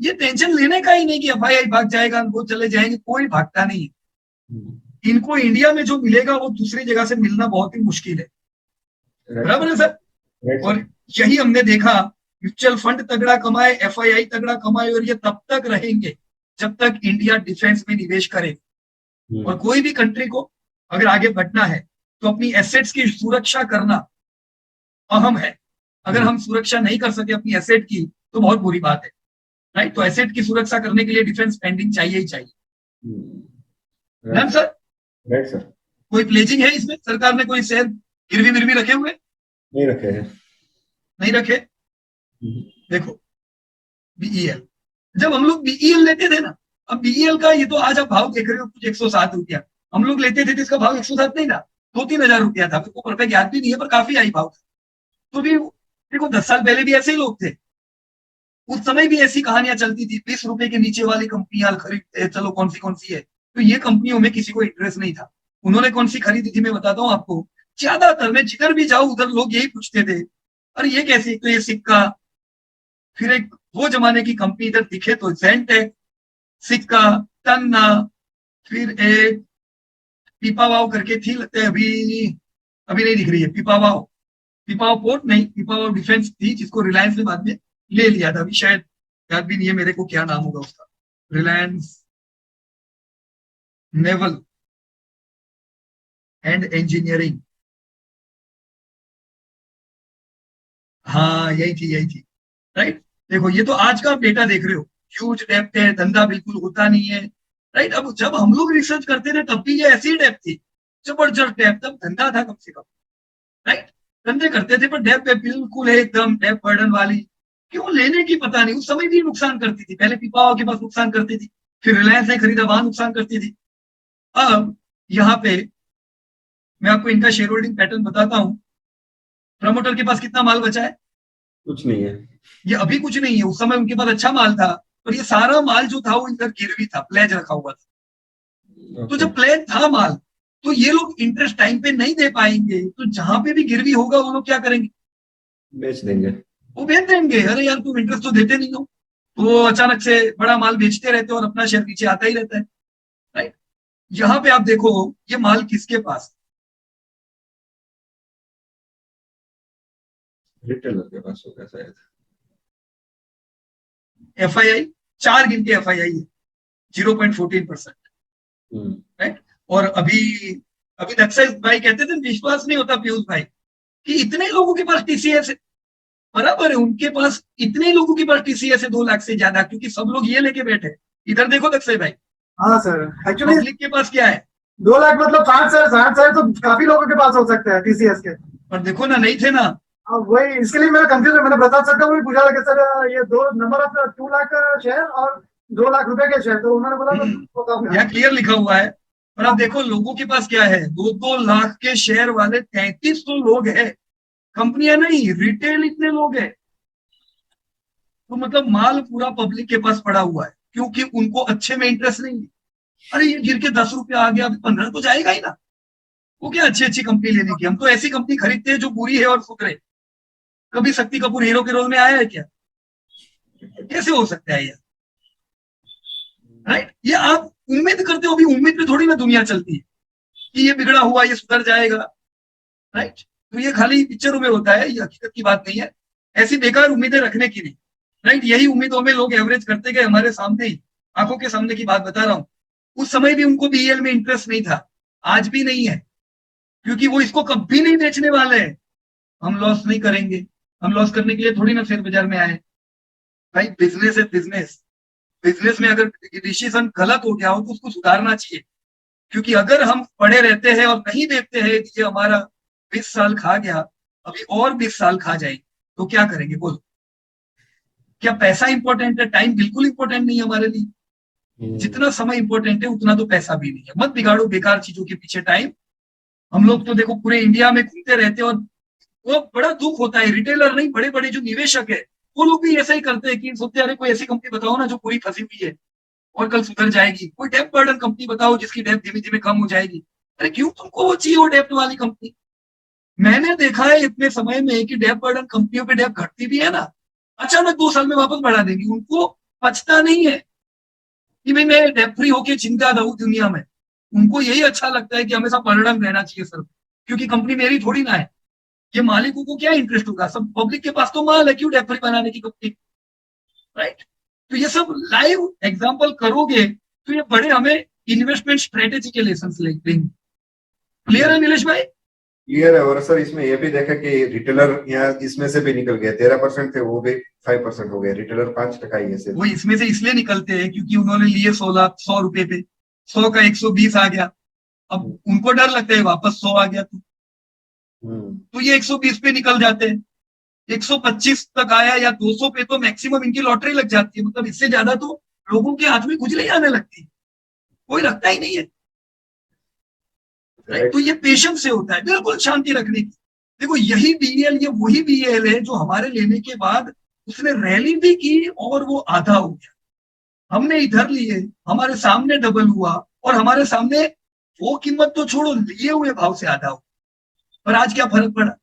ये टेंशन लेने का ही नहीं कि एफआईआई भाग जाएगा, वो चले जाएंगे, कोई भागता नहीं है। इनको इंडिया में जो मिलेगा वो दूसरी जगह से मिलना बहुत ही मुश्किल है। बराबर है सर? और यही हमने देखा, म्यूचुअल फंड तगड़ा कमाए, एफआईआई तगड़ा कमाए, और ये तब तक रहेंगे जब तक इंडिया डिफेंस में निवेश करे। और कोई भी कंट्री को अगर आगे बढ़ना है तो अपनी एसेट्स की सुरक्षा करना अहम है। अगर हम सुरक्षा नहीं कर सके अपनी एसेट की तो बहुत बुरी बात है, राइट? तो एसेट की सुरक्षा करने के लिए डिफेंस स्पेंडिंग चाहिए ही चाहिए। Done sir?
Right sir.
कोई प्लेजिंग है इसमें? सरकार ने कोई शेयर गिरवी विरवी रखे हुए?
नहीं रखे हैं।
नहीं रखे। देखो बीईएल, जब हम लोग बीईएल लेते थे ना, अब बीईएल का ये तो आज आप भाव देख रहे हो कुछ 107 रुपया, हम लोग लेते थे तो इसका भाव 107 नहीं था, 2-3 हजार रुपया था। मेरे को परफेक्ट याद भी नहीं है पर काफी हाई भाव था। तो भी देखो 10 साल पहले भी ऐसे ही लोग थे, उस समय भी ऐसी कहानियां चलती थी, 20 रुपए के नीचे वाली कंपनियां खरीदते, चलो कौन सी है। तो ये कंपनियों में किसी को इंटरेस्ट नहीं था। उन्होंने कौन सी खरीदी थी मैं बताता हूँ आपको। ज्यादातर मैं जिधर भी जाऊं उधर लोग यही पूछते थे, अरे ये कैसे? तो ये सिक्का, फिर एक वो जमाने की कंपनी इधर दिखे तो जेंटेक, सिक्का, तन्ना, फिर एक पीपावाव करके थी, लगता है अभी नहीं दिख रही है। पीपावाव पोर्ट नहीं, पीपावाव डिफेंस थी जिसको रिलायंस ने बाद में ले लिया था। अभी शायद याद भी नहीं है मेरे को क्या नाम होगा उसका। रिलायंस नेवल एंड इंजीनियरिंग, हाँ यही थी राइट। देखो ये तो आज का डेटा देख रहे हो, ह्यूज डेप्थ है, धंधा बिल्कुल होता नहीं है, राइट। अब जब हम लोग रिसर्च करते थे तब भी ये ऐसी डेप्थ थी, जबरदस्त डेप्थ, तब धंधा था कम से कम, राइट। धंधे करते थे पर डेप्थ बिल्कुल है एकदम डेप्थ बर्डन वाली। क्यों लेने की पता नहीं, उस समय भी नुकसान करती थी। पहले पीपावा के पास नुकसान करती थी, फिर रिलायंस ने खरीदा वहां नुकसान करती थी। अब यहाँ पे मैं आपको इनका शेयर होल्डिंग पैटर्न बताता हूं। प्रमोटर के पास कितना माल बचा है?
कुछ नहीं है।
ये अभी कुछ नहीं है, उस समय उनके पास अच्छा माल था, पर ये सारा माल जो था वो इधर गिरवी था, प्लेज रखा हुआ था। तो जब प्लेज था माल तो ये लोग इंटरेस्ट टाइम पे नहीं दे पाएंगे, तो जहां पे भी गिरवी होगा वो लोग क्या करेंगे?
बेच देंगे।
वो बेच देंगे। अरे यार तुम इंटरेस्ट तो देते नहीं हो, तो वो अचानक से बड़ा माल बेचते रहते हो और अपना शेयर नीचे आता ही रहता है, राइट। यहाँ पे आप देखो ये माल किसके पास?
रिटेलर के पास होगा शायद।
एफआईआई 4 गिनके एफआईआई है 0.14%, राइट। और अभी अक्षय भाई कहते थे विश्वास नहीं होता पीयूष भाई कि इतने लोगों के पास टीसीएस है। बराबर है, उनके पास इतने लोगों के पास टीसीएस है 2 लाख से ज्यादा, क्योंकि सब लोग ये लेके बैठे। इधर देखो अक्षय भाई,
हाँ सर, एक्चुअली
पब्लिक के पास क्या है?
2 लाख मतलब 60 तो काफी लोगों के पास हो सकते हैं टीसीएस के।
पर देखो ना, नहीं थे ना।
अब वही इसके लिए मेरा कंफ्यूज है। मैंने प्रताप सर का भी पूछा था कि सर ये 2 नंबर ऑफ 2 लाख शेयर और 2 लाख रुपए के शेयर, तो उन्होंने बोला
यहाँ क्लियर लिखा हुआ है। पर आप देखो लोगों के पास क्या है, 2-2 लाख के शेयर वाले 3300 लोग हैं, कंपनियां नहीं, रिटेल इतने लोग हैं। तो मतलब माल पूरा पब्लिक के पास पड़ा हुआ है, क्योंकि उनको अच्छे में इंटरेस्ट नहीं है। अरे ये गिर के 10 रुपया आ गया, अभी 15 तो जाएगा ही ना। वो क्या अच्छी कंपनी लेने की, हम तो ऐसी कंपनी खरीदते हैं जो बुरी है और फुकरे। कभी शक्ति कपूर हीरो के रोल में आया है क्या? कैसे हो सकता है यार, राइट। ये आप उम्मीद करते हो, अभी उम्मीद पे थोड़ी ना दुनिया चलती है कि ये बिगड़ा हुआ ये सुधर जाएगा, राइट। तो ये खाली पिक्चरों में होता है, ये हकीकत की बात नहीं है। ऐसी बेकार उम्मीदें रखने की नहीं, राइट। यही उम्मीदों में लोग एवरेज करते गए, हमारे सामने ही, आंखों के सामने की बात बता रहा हूं। उस समय भी उनको बीएल में इंटरेस्ट नहीं था, आज भी नहीं है, क्योंकि वो इसको कभी नहीं बेचने वाले हैं। हम लॉस नहीं करेंगे, हम लॉस करने के लिए थोड़ी ना शेयर बाजार में आए भाई। बिजनेस है बिजनेस, बिजनेस में अगर डिसीजन गलत हो गया हो तो उसको सुधारना चाहिए। क्योंकि अगर हम पड़े रहते हैं और नहीं देखते हैं कि ये हमारा 20 साल खा गया, अभी और 20 साल खा जाए, तो क्या करेंगे बोलो? क्या पैसा इंपॉर्टेंट है? टाइम बिल्कुल इंपॉर्टेंट नहीं है हमारे लिए। जितना समय इंपॉर्टेंट है उतना तो पैसा भी नहीं है। मत बिगाड़ो बेकार चीजों के पीछे टाइम। हम लोग तो देखो पूरे इंडिया में घूमते रहते हैं और वो बड़ा दुख होता है, रिटेलर नहीं, बड़े बड़े जो निवेशक है वो लोग भी ऐसा ही करते हैं कि सोचते हैं अरे कोई ऐसी कंपनी बताओ ना जो पूरी फंसी हुई है और कल सुधर जाएगी। कोई डेप्थ बर्डन कंपनी बताओ जिसकी डेप्थ धीमे धीमे कम हो जाएगी। अरे क्यों तुमको वो चाहिए वो डेप्थ वाली कंपनी? मैंने देखा है इतने समय में कि डेप्थ बर्डन कंपनियों पे डेप्थ घटती भी है ना, अचानक 2 साल में वापस बढ़ा देंगी। उनको पचता नहीं है कि भाई मैं डेप्थ फ्री होके चिंता रहूं दुनिया में। उनको यही अच्छा लगता है कि हमेशा बर्डन रहना चाहिए सर, क्योंकि कंपनी मेरी थोड़ी ना है। ये मालिकों को क्या इंटरेस्ट होगा? सब पब्लिक के पास तो माल है, क्यों डेप्थ फ्री बनाने की कंपनी? राइट। तो ये सब लाइव एग्जांपल करोगे तो ये बड़े हमें इन्वेस्टमेंट स्ट्रेटेजी के लेसन लेंगे। क्लियर है नीलेश भाई?
क्लियर है। और सर इसमें ये भी देखा कि रिटेलर यहाँ इसमें से भी निकल गए, 13% थे वो भी 5% हो गए, रिटेलर 5% ही है सिर्फ।
वो इसमें से इसलिए निकलते हैं क्योंकि उन्होंने लिए 100 रुपए पे, 100 का 120 आ गया। अब उनको डर लगता है वापस 100 आ गया तो ये 120 पे निकल जाते हैं। 125 तक आया या 200 पे तो मैक्सिमम इनकी लॉटरी लग जाती है। मतलब इससे ज्यादा तो लोगों के हाथ में खुजली आने लगती है, कोई रखता ही नहीं है। राइट। तो ये पेशेंस से होता है, बिल्कुल शांति रखने की। देखो यही बीएल, ये वही बीएल है जो हमारे लेने के बाद उसने रैली भी की और वो आधा हो गया। हमने इधर लिए, हमारे सामने डबल हुआ और हमारे सामने वो कीमत तो छोड़ो, लिए हुए भाव से आधा हो। पर आज क्या फर्क पड़ा?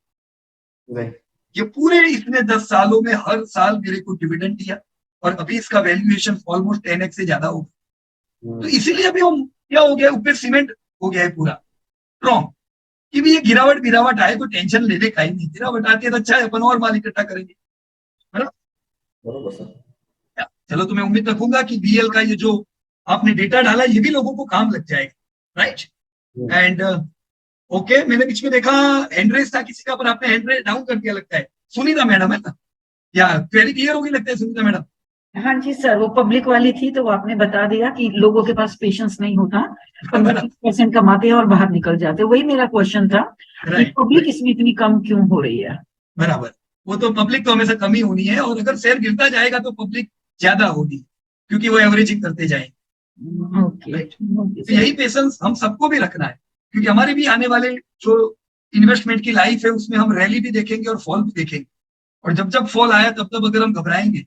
नहीं।
ये पूरे इसने 10 सालों में हर साल मेरे को डिविडेंड दिया और अभी इसका वैल्यूएशन ऑलमोस्ट 10x से ज्यादा हो गया। तो इसीलिए अभी हम क्या हो गया, ऊपर सीमेंट हो गया है पूरा स्ट्रॉन्ग कि भी ये गिरावट आए तो टेंशन लेने का ही नहीं। गिरावट आती है तो अच्छा है, अपन और माल इकट्ठा करेंगे, है ना?
बरोबर सर।
चलो तो मैं उम्मीद रखूंगा कि बीएल का ये जो आपने डेटा डाला ये भी लोगों को काम लग जाएगा। राइट। एंड ओके, मैंने बीच में देखा हैंड रेस था किसी का, पर आपने हैंड रेस डाउन कर दिया लगता है। सुनीता मैडम है ना? या क्वेरी क्लियर होगी लगता है सुनीता मैडम।
हाँ जी सर, वो पब्लिक वाली थी तो आपने बता दिया कि लोगों के पास पेशेंस नहीं होता, 15% कमाते हैं और बाहर निकल जाते हैं। वही मेरा क्वेश्चन था कि पब्लिक इसमें इतनी कम क्यों हो रही है?
बराबर। वो तो पब्लिक तो हमेशा कमी होनी है और अगर शेयर गिरता जाएगा तो पब्लिक ज्यादा होगी क्योंकि वो एवरेजिंग करते जाएंगे।
ओके,
तो यही पेशेंस हम सबको भी रखना है क्योंकि हमारे भी आने वाले जो इन्वेस्टमेंट की लाइफ है उसमें हम रैली भी देखेंगे और फॉल भी देखेंगे। और जब जब फॉल आया तब तब अगर हम घबराएंगे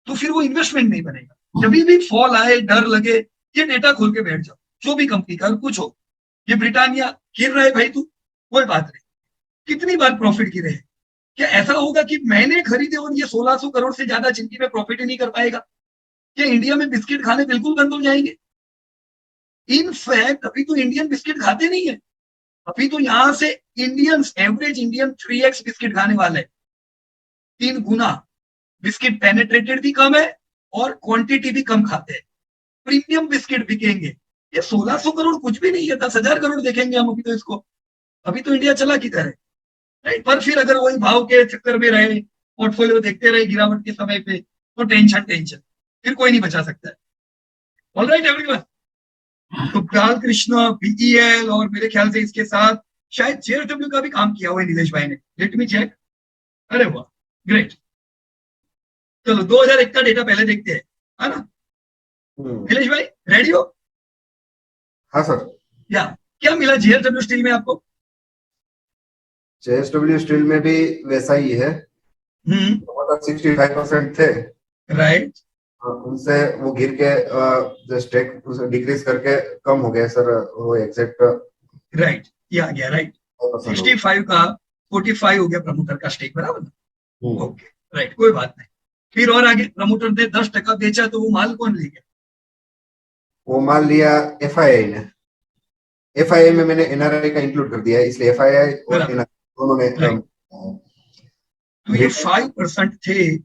तो फिर वो इन्वेस्टमेंट नहीं बनेगा। जब भी फॉल आए, डर लगे, ये डेटा खोल के बैठ जाओ जो भी कंपनी का, कुछ हो, ये ब्रिटानिया गिर रहा है भाई तू, कोई बात नहीं, कितनी बार प्रॉफिट गिरे हैं? क्या ऐसा होगा कि मैंने खरीदे और ये 1600 करोड़ से ज्यादा जिंदगी में प्रॉफिट ही नहीं कर पाएगा? क्या इंडिया में बिस्किट खाने बिल्कुल बंद हो जाएंगे? इनफैक्ट अभी तो इंडियन बिस्किट खाते नहीं है। अभी तो यहां से Indians, average Indian 3x biscuit खाने वाले, 3 गुना। बिस्किट पेनेट्रेटेड भी कम है और क्वांटिटी भी कम खाते हैं। प्रीमियम बिस्किट बिकेंगे। ये 1600 करोड़ कुछ भी नहीं है, 10,000 करोड़ देखेंगे हम अभी तो इसको। अभी तो इंडिया चला किधर है? राइट। पर फिर अगर वही भाव के चक्कर में रहे, पोर्टफोलियो देखते रहे गिरावट के समय पे, तो टेंशन फिर कोई नहीं बचा सकता है। Alright everyone. तो बालकृष्ण, बीईएल और मेरे ख्याल से इसके साथ शायद जेएसडब्ल्यू का भी काम किया हुआ है नीलेश भाई ने। Let me check. अरे वाह, ग्रेट। चलो 2001 का डेटा पहले देखते हैं, है ना नीलेश भाई? रेडी हो?
हाँ सर।
या क्या मिला जेएसडब्ल्यू स्टील में आपको?
जेएसडब्ल्यू स्टील में भी वैसा ही है। 65% थे।
राइट।
उनसे वो गिर के जो स्टेक डिक्रीज करके कम हो गया सर, वो एग्जैक्ट।
राइट, ये आ गया। राइट, 65 का 45 हो गया प्रमोटर का स्टेक, बराबर ना? ओके, राइट, कोई बात नहीं। फिर और आगे प्रमोटर ने 10% बेचा तो वो माल कौन ले गया?
वो माल लिया एफआईआई ने। एफआईआई में मैंने एनआरआई का इंक्लूड कर दिया, इसलिए एफआईआई और एनआरआई दोनों ने।
तो ये 5% थे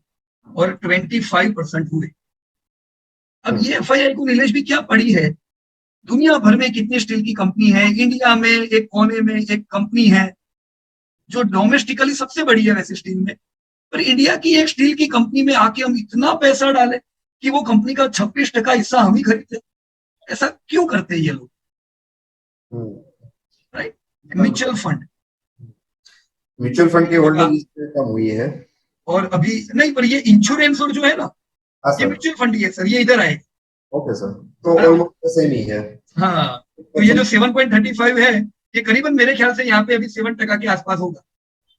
और 25% हुए। अब ये एफआईआई को नीलेश भी क्या पड़ी है? दुनिया भर में कितनी स्टील की कंपनी है? इंडिया में एक कोने में एक कंपनी है जो डोमेस्टिकली सबसे बड़ी है वैसे स्टील में, पर इंडिया की एक स्टील की कंपनी में आके हम इतना पैसा डालें कि वो कंपनी का 26% हिस्सा हम ही खरीदते। ऐसा क्यों करते हैं ये लोग? राइट। म्यूचुअल फंड
की होल्डिंग कम हुई है।
और अभी नहीं, पर ये इंश्योरेंस और जो है ना,
हाँ
ये
सर,
म्यूचुअल फंड ही है सर, ये इधर आएगा।
ओके सर, तो ऑलमोस्ट सेम ही है।
हाँ, तो ये जो 7.35 है, ये करीबन मेरे ख्याल से यहाँ पे अभी 7% के आसपास होगा,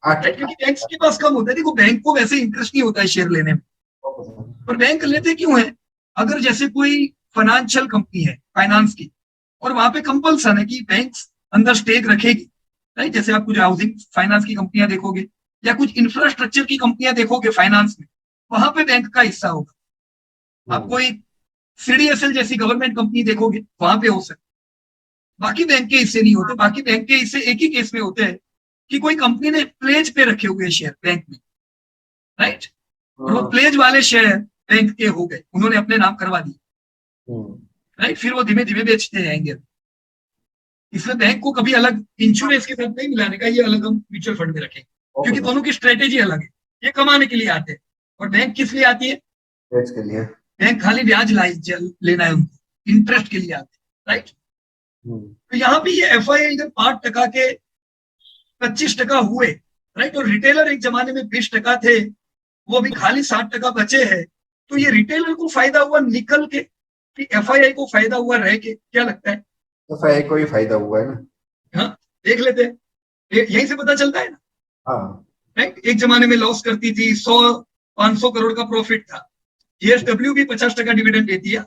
8,
राइट? क्योंकि बैंक्स के पास कम होता है। देखो, बैंक को वैसे इंटरेस्ट नहीं होता है शेयर लेने में,
ओके सर।
पर बैंक लेते क्यों है? अगर जैसे कोई फाइनेंशियल कंपनी है, फाइनेंस की, और वहां पे कंपल्सन है कि बैंक अंदर स्टेक रखेगी, राइट? जैसे आप कुछ हाउसिंग फाइनेंस की कंपनियां देखोगे या कुछ इंफ्रास्ट्रक्चर की कंपनियां देखोगे फाइनेंस में, वहां पे बैंक का हिस्सा होगा। आप कोई सीडीएसएल जैसी गवर्नमेंट कंपनी देखोगे, वहां पे हो सकता। बाकी बैंक के हिस्से नहीं होते। बाकी बैंक के हिस्से एक ही केस में होते हैं कि कोई कंपनी ने प्लेज पे रखे हुए शेयर बैंक में, राइट? और वो प्लेज वाले शेयर बैंक के हो गए, उन्होंने अपने नाम करवा दिए, राइट? फिर वो धीमे धीमे बेचते जाएंगे। इसलिए बैंक को कभी अलग इंश्योरेंस के साथ नहीं मिलाने का, ये अलग हम म्यूचुअल फंड में रखेंगे, क्योंकि दोनों की स्ट्रेटेजी अलग है। ये कमाने के लिए आते हैं, और बैंक किस लिए आती है?
बेच के लिए।
बैंक खाली ब्याज लेना है उनको, इंटरेस्ट के लिए आते हैं, राइट? तो यहाँ पे ये एफआईआई इधर 5% के 25% हुए, राइट? और रिटेलर एक जमाने में 20% थे, वो अभी खाली 60% बचे हैं। तो ये रिटेलर को फायदा हुआ निकल के कि एफआईआई को फायदा हुआ रह के? क्या लगता है?
एफआईआई को ही फायदा हुआ है ना।
हाँ, देख लेते हैं, यहीं से पता चलता है ना,
हाँ,
राइट? एक जमाने में लॉस करती थी, 100-500 करोड़ का प्रॉफिट था। जेएसडब्ल्यू भी 50% डिविडेंड देती है।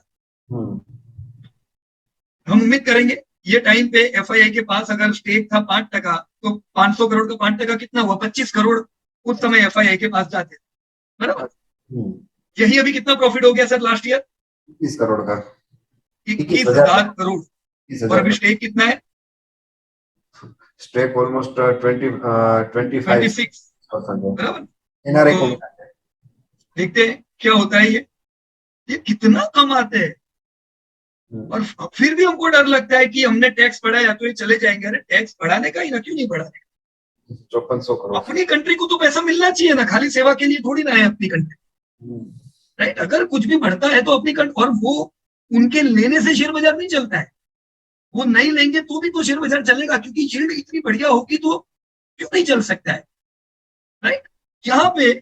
हम उम्मीद करेंगे ये टाइम पे एफआईआई के पास अगर स्टेक था 5%, तो 500 करोड़ का 5% कितना हुआ? 25 करोड़ उस समय एफआईआई के पास जाते, बराबर? यही अभी कितना प्रॉफिट हो गया सर लास्ट ईयर?
21 करोड़ का,
21,000 करोड़। और अभी स्टेक कितना है?
स्टेक ऑलमोस्ट 25%,
बराबर?
एनआरआई को
देखते हैं क्या होता है। ये कितना कमाते हैं, और फिर भी हमको डर लगता है कि हमने टैक्स बढ़ाया तो ये चले जाएंगे। अरे टैक्स बढ़ाने का ही ना, क्यों नहीं बढ़ाने का?
5400 करोड़।
अपनी कंट्री को तो पैसा मिलना चाहिए ना, खाली सेवा के लिए थोड़ी ना है अपनी कंट्री, राइट? अगर कुछ भी बढ़ता है तो अपनी कंट्री, और वो उनके लेने से शेयर बाजार नहीं चलता है, वो नहीं लेंगे तो भी तो शेयर बाजार चलेगा, क्योंकि यील्ड इतनी बढ़िया होगी तो क्यों नहीं चल सकता है, राइट? यहाँ पे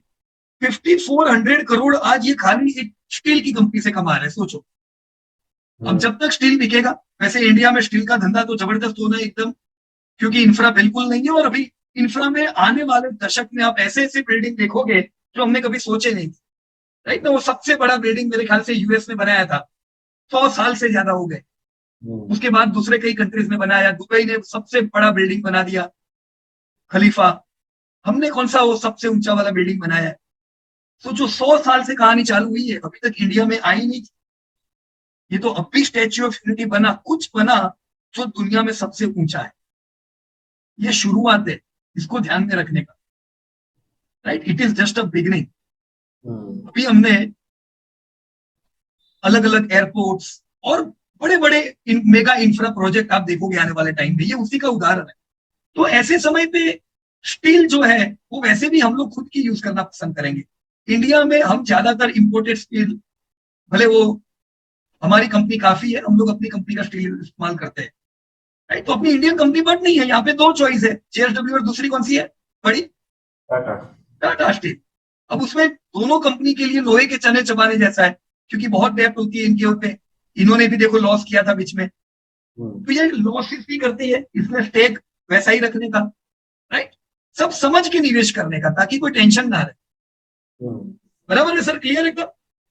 5400 करोड़ आज ये खाली एक स्टील की कंपनी से कमा रहे हैं, सोचो। अब जब तक स्टील बिकेगा, वैसे इंडिया में स्टील का धंधा तो जबरदस्त होना एकदम, क्योंकि इंफ्रा बिल्कुल नहीं है। और अभी इंफ्रा में आने वाले दशक में आप ऐसे ऐसे बिल्डिंग देखोगे जो हमने कभी सोचे नहीं, राइट ना? वो सबसे बड़ा बिल्डिंग मेरे ख्याल से यूएस में बनाया था, 100 साल से ज्यादा हो गए। उसके बाद दूसरे कई कंट्रीज में बनाया, दुबई ने सबसे बड़ा बिल्डिंग बना दिया, खलीफा। हमने कौन सा वो सबसे ऊंचा वाला बिल्डिंग बनाया है? तो जो 100 साल से कहानी चालू हुई है, अभी तक इंडिया में आई नहीं। ये तो अब भी स्टैच्यू ऑफ यूनिटी बना, कुछ बना जो दुनिया में सबसे ऊंचा है। ये शुरुआत है, इसको ध्यान में रखने का, right? It is just a beginning. अभी हमने अलग अलग एयरपोर्ट्स और बड़े बड़े मेगा इंफ्रा प्रोजेक्ट आप देखोगे आने वाले टाइम में, ये उसी का उदाहरण है। तो ऐसे समय पे स्टील जो है वो वैसे भी हम लोग खुद की यूज करना पसंद करेंगे। इंडिया में हम ज्यादातर इंपोर्टेड स्टील, भले वो हमारी कंपनी काफी है, हम लोग अपनी कंपनी का स्टील इस्तेमाल करते हैं, राइट? तो अपनी इंडियन कंपनी बट नहीं है। यहाँ पे दो चॉइस है, जेएसडब्ल्यू और दूसरी कौन सी है बड़ी? टाटा स्टील। अब उसमें दोनों कंपनी के लिए लोहे के चने चबाने जैसा है, क्योंकि बहुत डेप्थ होती है इनके ऊपर। इन्होंने भी देखो लॉस किया था बीच में, तो ये लॉसेस भी करती है, इसमें स्टेक वैसा ही रखने का, राइट? सब समझ के निवेश करने का, ताकि कोई टेंशन ना रहे। बराबर है सर? क्लियर एकदम?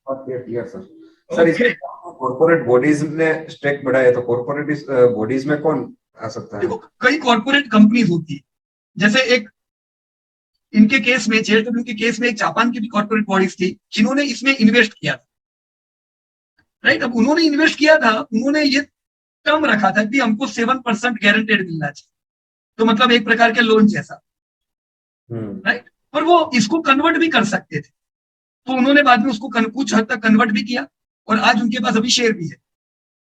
Clear sir. सर इसमें कॉर्पोरेट बॉडीज ने स्टेक बढ़ाया, तो कॉर्पोरेट बॉडीज में कौन आ सकता है?
देखो, कई कॉर्पोरेट कंपनीज होती है, जैसे एक इनके केस में, जेएसडब्ल्यू के केस में, एक जापान की भी कॉर्पोरेट बॉडीज थी जिन्होंने इसमें इन्वेस्ट किया था, राइट? अब उन्होंने इन्वेस्ट किया था, उन्होंने ये टर्म रखा था कि हमको 7% गारंटेड मिलना चाहिए, तो मतलब एक प्रकार के लोन जैसा, राइट? और वो इसको कन्वर्ट भी कर सकते थे, तो उन्होंने बाद में उसको कुछ हद तक कन्वर्ट भी किया, और आज उनके पास अभी शेयर भी है,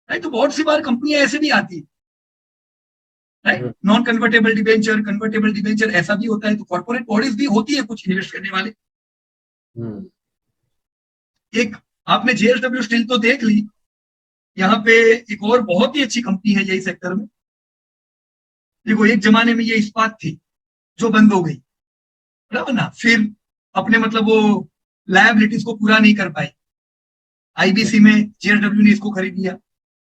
राइट? तो बहुत सी बार कंपनियां ऐसे भी आती है, right? Non convertible debenture, convertible debenture, ऐसा भी होता है। तो कॉर्पोरेट बॉडीज भी होती है कुछ इन्वेस्ट करने वाले। एक आपने जेएसडब्ल्यू स्टील तो देख ली, यहाँ पे एक और बहुत ही अच्छी कंपनी है यही सेक्टर में। देखो, एक जमाने में ये इस्पात थी जो बंद हो गई, बराबर ना? फिर अपने मतलब वो लायबिलिटीज को पूरा नहीं कर पाई। आईबीसी में जेएसडब्ल्यू ने इसको खरीद लिया,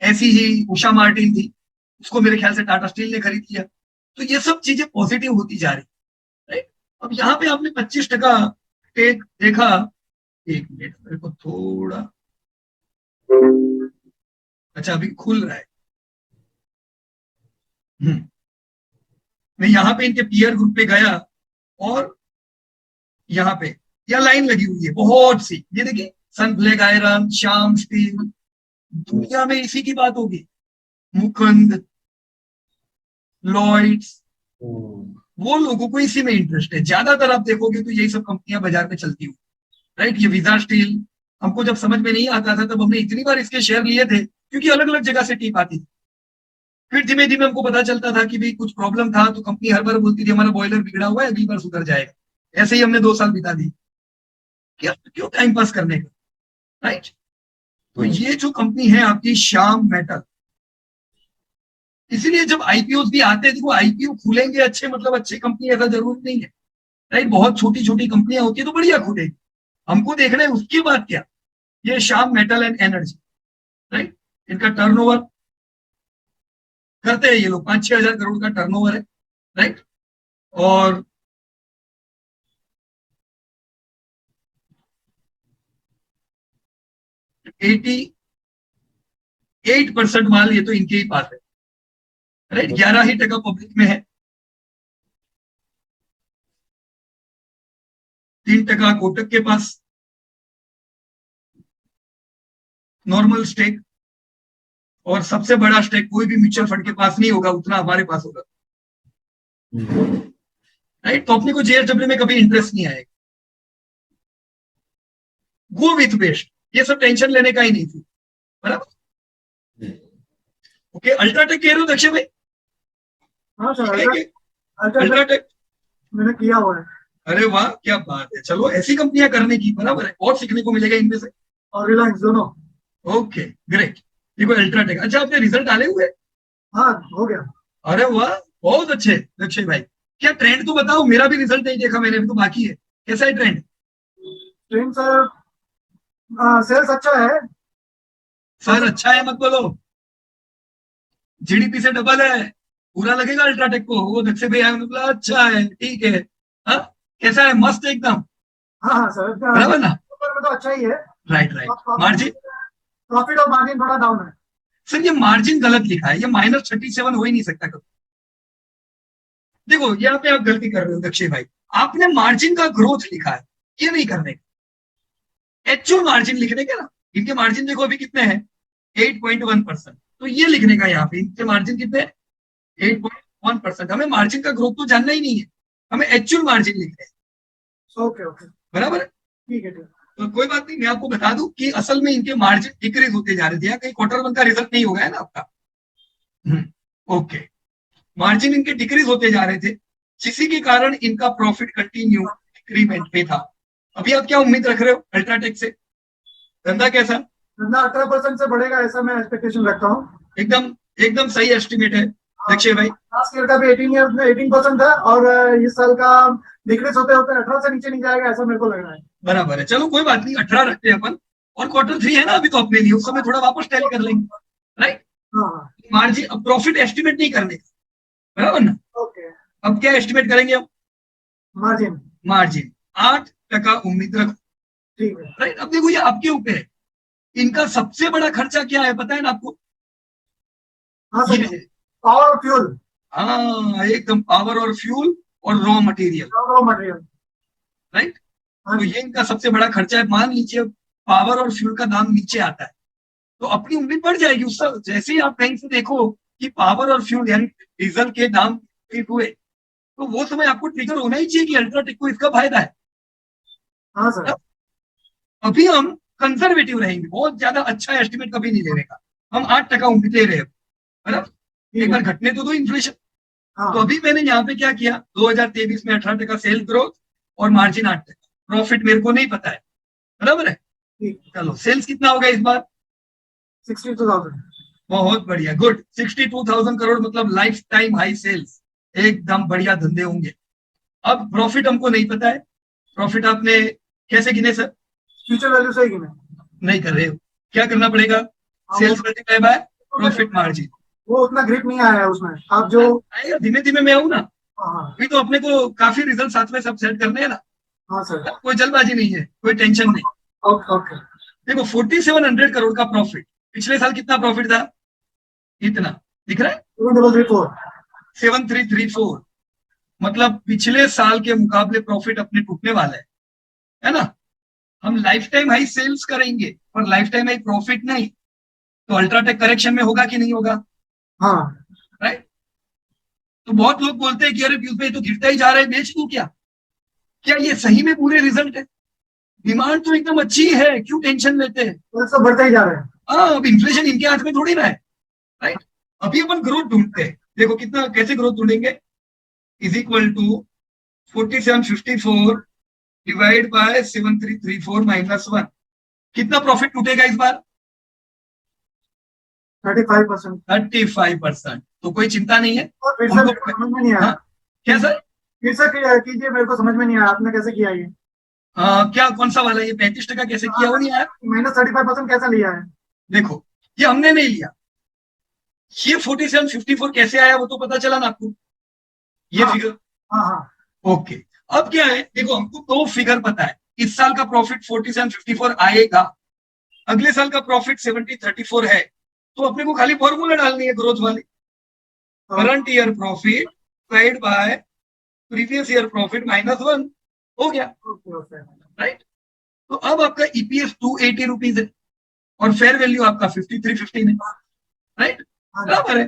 ऐसी ही उषा मार्टिन थी, उसको मेरे ख्याल से टाटा स्टील ने खरीद लिया। तो ये सब चीजें पॉजिटिव होती जा रही, राइट। अब यहाँ पे आपने 25% टेक देखा, एक मिनट मेरे को थोड़ा, अच्छा अभी खुल रहा है। मैं यहाँ पे इनके पीयर ग्रुप पे गया और यहाँ पे यह लाइन लगी हुई है बहुत सी, ये देखिए सन ब्लैक आयरन, श्याम स्टील, दुनिया में इसी की बात होगी, मुकुंद, लॉयड्स, वो लोगों को इसी में इंटरेस्ट है ज्यादातर। आप देखोगे तो यही सब कंपनियां बाजार में चलती हुई, राइट। ये विजा स्टील हमको जब समझ में नहीं आता था तब हमने इतनी बार इसके शेयर लिए थे क्योंकि अलग अलग जगह से टीप आती थी। फिर धीमे धीमे हमको पता चलता था कि भाई कुछ प्रॉब्लम था तो कंपनी हर बार बोलती थी हमारा बॉयलर बिगड़ा हुआ है, अगली बार सुधर जाएगा। ऐसे ही हमने 2 साल बिता दी, क्या क्यों टाइम पास करने का, राइट। तो ये जो कंपनी है आपकी श्याम मेटल, इसीलिए जब आईपीओ भी आते हैं, देखो आईपीओ खुलेंगे अच्छे मतलब अच्छे कंपनी, ऐसा जरूरी नहीं है, राइट। बहुत छोटी छोटी कंपनियां होती है तो बढ़िया खुलेगी, हमको देखना है उसके बाद क्या। ये Shyam metal and energy, right, इनका टर्नओवर करते हैं ये लोग 5-6 हजार करोड़ का टर्नओवर है, राइट। और एटी 8% माल ये तो इनके ही पास है, राइट। 11% पब्लिक में है, 3% कोटक के पास नॉर्मल स्टेक, और सबसे बड़ा स्टेक कोई भी म्यूचुअल फंड के पास नहीं होगा उतना हमारे पास होगा, राइट। तो अपने को जेएसडब्ल्यू में कभी इंटरेस्ट नहीं आएगा, गो विथ बेस्ट, ये सब टेंशन लेने का ही नहीं थी, बराबर। ओके, अल्ट्राटेक कह रहे हो दक्षिण भाई?
हाँ सर,
अल्ट्राटेक
मैंने किया हुआ है।
अरे वाह क्या बात है, चलो ऐसी कंपनियां करने की, बराबर है, बहुत सीखने को मिलेगा इनमें से।
और रिलायंस दोनों।
ओके ग्रेट, देखो अल्ट्राटेक, अच्छा आपने रिजल्ट डाले हुए?
हाँ हो गया।
अरे वाह बहुत अच्छे लक्ष्य भाई, क्या ट्रेंड तो बताओ, मेरा भी रिजल्ट नहीं देखा मैंने, अभी तो बाकी है, कैसा है ट्रेंड?
ट्रेंड सर, सेल्स अच्छा है।
सर अच्छा है मत बोलो, जीडीपी से डबल है, पूरा लगेगा अल्ट्राटेक को। वो दक्षिण भाई आए, बोला अच्छा है ठीक है, हाँ कैसा है? मस्त एकदम,
हाँ हाँ सर,
बराबर ना?
ऊपर में तो अच्छा ही है।
Right right. मार्जिन,
प्रॉफिट और मार्जिन थोड़ा डाउन है।
सर ये मार्जिन गलत लिखा है, ये -37 हो ही नहीं सकता कभी। देखो यहाँ पे आप गलती कर रहे हो दक्षिण भाई, आपने मार्जिन का ग्रोथ लिखा है, ये नहीं करने का, एक्चुअल मार्जिन लिखने का ना। इनके मार्जिन देखो अभी कितने हैं, 8.1%, तो ये लिखने का यहाँ पे इनके मार्जिन कितने हैं, 8.1%। हमें मार्जिन का ग्रोथ तो जानना ही नहीं है, हमें एक्चुअल मार्जिन लिखना है,
ओके ओके,
बराबर है।
ठीक है ठीक है।
तो कोई बात नहीं, मैं आपको बता दूं कि असल में इनके मार्जिन डिक्रीज होते जा रहे थे, कहीं Q1 का रिजल्ट नहीं होगा है ना आपका। ओके, मार्जिन इनके डिक्रीज होते जा रहे थे, जिसी के कारण इनका प्रॉफिट कंटिन्यू डिक्रीमेंट पे था। अभी आप क्या उम्मीद रख रहे हो अल्ट्राटेक से? धंधा कैसा?
धंधा 18% से बढ़ेगा ऐसा मैं एक्सपेक्टेशन रखता हूँ।
एकदम एकदम सही एस्टिमेट है दक्षिण भाई।
लास्ट ईयर का भी 18% था, और इस साल का डिक्रीज होते होते 18 से नीचे नहीं जाएगा ऐसा मेरे को लग रहा है।
बराबर है, चलो कोई बात नहीं, 18 रखते हैं अपन, और Q3 है ना अभी तो अपने लिए, उस समय थोड़ा वापस टैली कर लेंगे, राइट।
हाँ
मार्जिन, अब प्रॉफिट एस्टिमेट नहीं करने का, बराबर ना।
ओके।
अब क्या एस्टिमेट करेंगे हम?
मार्जिन
मार्जिन 8% उम्मीद रखो,
ठीक है।
राइट। अब देखो ये आपके ऊपर है, इनका सबसे बड़ा खर्चा क्या है पता है ना आपको?
हाँ सर,
ये,
पावर और फ्यूल।
हाँ एकदम, पावर और फ्यूल और raw material,
raw material,
right. तो ये इनका सबसे बड़ा खर्चा है। मान लीजिए पावर और फ्यूल का दाम नीचे आता है तो अपनी उम्मीद बढ़ जाएगी उसका। जैसे ही आप कहीं से देखो कि पावर और फ्यूल यानी डीजल के दाम ठीक हुए, तो वो समय आपको ट्रिगर होना ही चाहिए कि अल्ट्राटेक को इसका फायदा है।
हाँ सर।
अभी हम कंजर्वेटिव रहेंगे, बहुत ज्यादा अच्छा एस्टिमेट कभी नहीं लेने का, हम 8% उम्मीद ले रहे हैं, बराबर। एक बार घटने तो दो इन्फ्लेशन।
हाँ
तो अभी मैंने यहाँ पे क्या किया, 2023 में 18% सेल ग्रोथ और मार्जिन 8%, प्रॉफिट मेरे को नहीं पता है, बराबर है।
ठीक,
चलो सेल्स कितना होगा इस बार?
62,000।
बहुत बढ़िया, गुड, 62,000 करोड़ मतलब लाइफ टाइम हाई सेल्स, एकदम बढ़िया धंधे होंगे। अब प्रॉफिट हमको नहीं पता है, प्रॉफिट आपने कैसे गिने सर?
फ्यूचर वैल्यू से ही गिने।
नहीं कर रहे हो, क्या करना पड़ेगा? Sales multiply by profit margin.
वो उतना ग्रिप नहीं आया है उसमें, आप जो
आएगा धीमे धीमे, मैं आऊँ ना,
हाँ
अभी तो अपने को काफी रिजल्ट साथ में सब सेट करने हैं ना,
हाँ सर,
कोई जल्दबाजी नहीं है, कोई टेंशन नहीं।
Okay okay.
देखो 4700 करोड़ का प्रॉफिट, पिछले साल कितना प्रॉफिट था? इतना दिख रहा है,
7334।
7334। मतलब पिछले साल के मुकाबले प्रॉफिट अपने टूटने वाला है ना? हम लाइफ टाइम हाई सेल्स करेंगे पर लाइफ टाइम हाई प्रॉफिट नहीं, तो अल्ट्राटेक करेक्शन में होगा कि नहीं होगा?
हाँ
राइट। तो बहुत लोग बोलते हैं कि अरे पीयूष भाई तो गिरता ही जा रहा है, बेच दूं क्या? क्या ये सही में पूरे रिजल्ट है? डिमांड तो एकदम अच्छी है, क्यों टेंशन लेते हैं?
वो सब बढ़ते ही जा रहे हैं।
हाँ, अब इन्फ्लेशन इनके हाथ में थोड़ी ना है, राइट। अभी अपन ग्रोथ ढूंढते हैं, देखो कितना, कैसे ग्रोथ ढूंढेंगे? Is equal to 4754 divide by 7334 -1। कितना प्रॉफिट टूटेगा इस बार?
35%।
35%। तो कोई चिंता नहीं है
और फिर से
उनको।
मेरे को समझ में नहीं आया।
हाँ, क्या सर?
फिर से कीजिए, मेरे को समझ में नहीं आया आपने कैसे किया ये।
क्या कौन सा वाला? ये 35% कैसे किया? वो नहीं आया?
-35% कैसे लिया है?
देखो, ये हमने नहीं लिया, ये 4754 कैसे आया वो तो पता चला ना आपको, ये
हाँ।
फिगर।
हाँ हाँ
ओके, अब क्या है, देखो हमको दो फिगर पता है, इस साल का प्रॉफिट 4754 आएगा, अगले साल का प्रॉफिट 7034 है, तो अपने को खाली फॉर्मूला डालनी है ग्रोथ वाली, current year profit divide by previous year profit -1, हो गया,
ओके ओके।
राइट। तो अब आपका ईपीएस 280 रुपीज है और फेयर वैल्यू आपका 5315 है, राइट,
हाँ
बराबर है,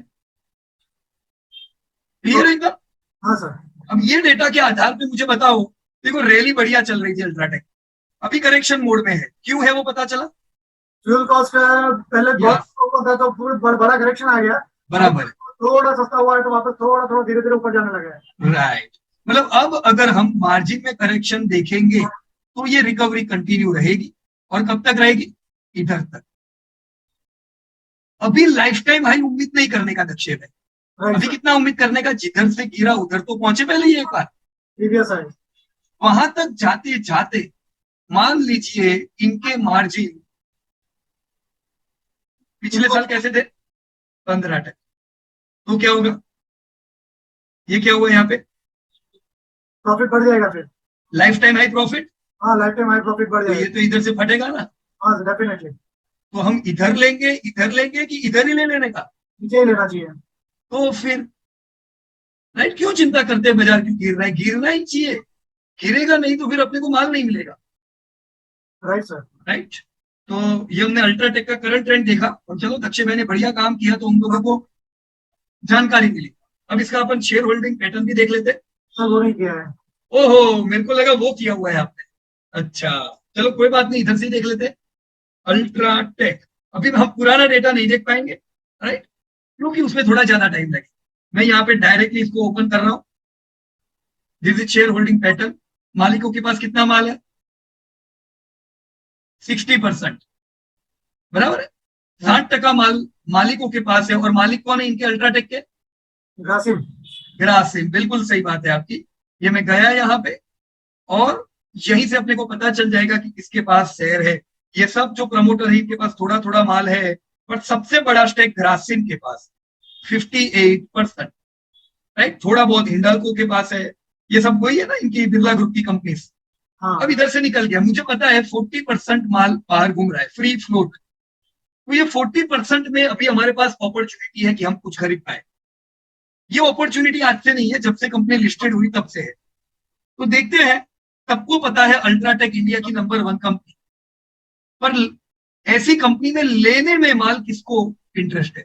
क्लियर है एकदम?
हाँ सर।
अब ये डेटा के आधार पे मुझे बताओ, देखो रैली बढ़िया चल रही थी अल्ट्राटेक, अभी करेक्शन मोड में है, क्यों है वो पता चला?
फ्यूल कॉस्ट पहले
या।
बहुत ऊपर था तो पूरा बड़ा करेक्शन आ गया,
बराबर है,
थोड़ा सस्ता हुआ है तो वापस थोड़ा थोड़ा धीरे धीरे ऊपर जाने लगा है।
राइट। मतलब अब अगर हम मार्जिन में करेक्शन देखेंगे तो ये रिकवरी कंटिन्यू रहेगी, और कब तक रहेगी? इधर तक। अभी लाइफ टाइम हाई उम्मीद नहीं करने का लक्ष्य है,
राइट
अभी
सर।
कितना उम्मीद करने का, जिधर से गिरा उधर तो पहुंचे पहले ही एक बार,
प्रीवियस है।
वहां तक जाते जाते मान लीजिए इनके मार्जिन पिछले साल कैसे थे? 15%। तो क्या होगा? ये क्या हुआ यहाँ पे?
प्रॉफिट बढ़ जाएगा फिर।
लाइफ टाइम हाई प्रॉफिट,
हाँ लाइफ टाइम हाई प्रॉफिट बढ़
तो ये
जाएगा।
तो इधर से फटेगा ना,
हाँ डेफिनेटली।
तो हम इधर लेंगे कि इधर ही ले लेने का?
नीचे ही लेना चाहिए।
तो फिर राइट, क्यों चिंता करते हैं बाजार क्यों गिर रहा है? गिरना ही चाहिए, गिरेगा नहीं तो फिर अपने को माल नहीं मिलेगा,
राइट सर।
राइट। तो ये हमने अल्ट्राटेक का करंट ट्रेंड देखा, और चलो दक्षे भाई ने बढ़िया काम किया तो उन लोगों को जानकारी मिली। अब इसका अपन शेयर होल्डिंग पैटर्न भी देख लेते हैं।
सर वो नहीं किया है।
ओहो, मेरे को लगा वो किया हुआ है आपने, अच्छा चलो कोई बात नहीं, इधर से ही देख लेते हैं। अल्ट्राटेक, अभी हम पुराना डेटा नहीं देख पाएंगे, राइट, क्योंकि उसमें थोड़ा ज्यादा टाइम लगेगा। मैं यहाँ पे डायरेक्टली इसको ओपन कर रहा हूं, this is share holding pattern. मालिकों के पास कितना माल है? 60%, बराबर है, 60% माल मालिकों के पास है, और मालिक कौन है इनके अल्ट्राटेक के?
ग्रासिम।
ग्रासिम, बिल्कुल सही बात है आपकी। ये मैं गया यहाँ पे, और यहीं से अपने को पता चल जाएगा कि किसके पास शेयर है। ये सब जो प्रमोटर है इनके पास थोड़ा थोड़ा माल है, पर सबसे बड़ा स्टेक ग्रासिम के पास 58%, राइट। थोड़ा बहुत हिंडाल्को के पास है, ये सब वही है ना इनकी बिरला ग्रुप की कंपनी।
हाँ
अब इधर से निकल गया, मुझे पता है 40% माल बाहर घूम रहा है, फ्री फ्लोट। तो ये 40% में अभी हमारे पास अपॉर्चुनिटी है कि हम कुछ खरीद पाए। ये अपॉर्चुनिटी आज से नहीं है, जब से कंपनी लिस्टेड हुई तब से है। तो देखते हैं, सबको पता है अल्ट्राटेक इंडिया की नंबर 1 कंपनी, पर ऐसी कंपनी में लेने में माल किसको इंटरेस्ट है?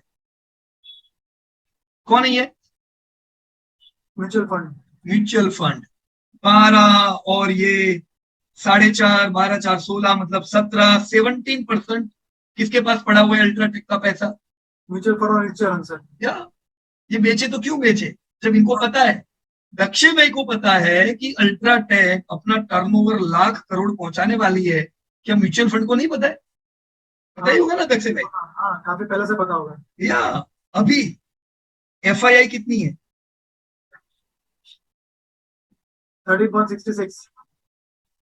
कौन है ये?
Mutual fund.
Mutual fund. 12 और ये 4.5, 12, 4, 16, मतलब 17 किसके पास पड़ा हुआ है अल्ट्राटेक का पैसा?
म्यूचुअल फंड और इंश्योरेंस सर।
या ये बेचे तो क्यों बेचे? जब इनको पता है, दक्षे भाई को पता है कि अल्ट्राटेक अपना टर्नओवर लाख करोड़ पहुंचाने वाली है, क्या म्यूचुअल फंड को नहीं पता है? पता ही होगा ना दक्षे भाई।
हाँ काफी पहले से पता होगा।
या अभी एफआईआई कितनी है?
13.66।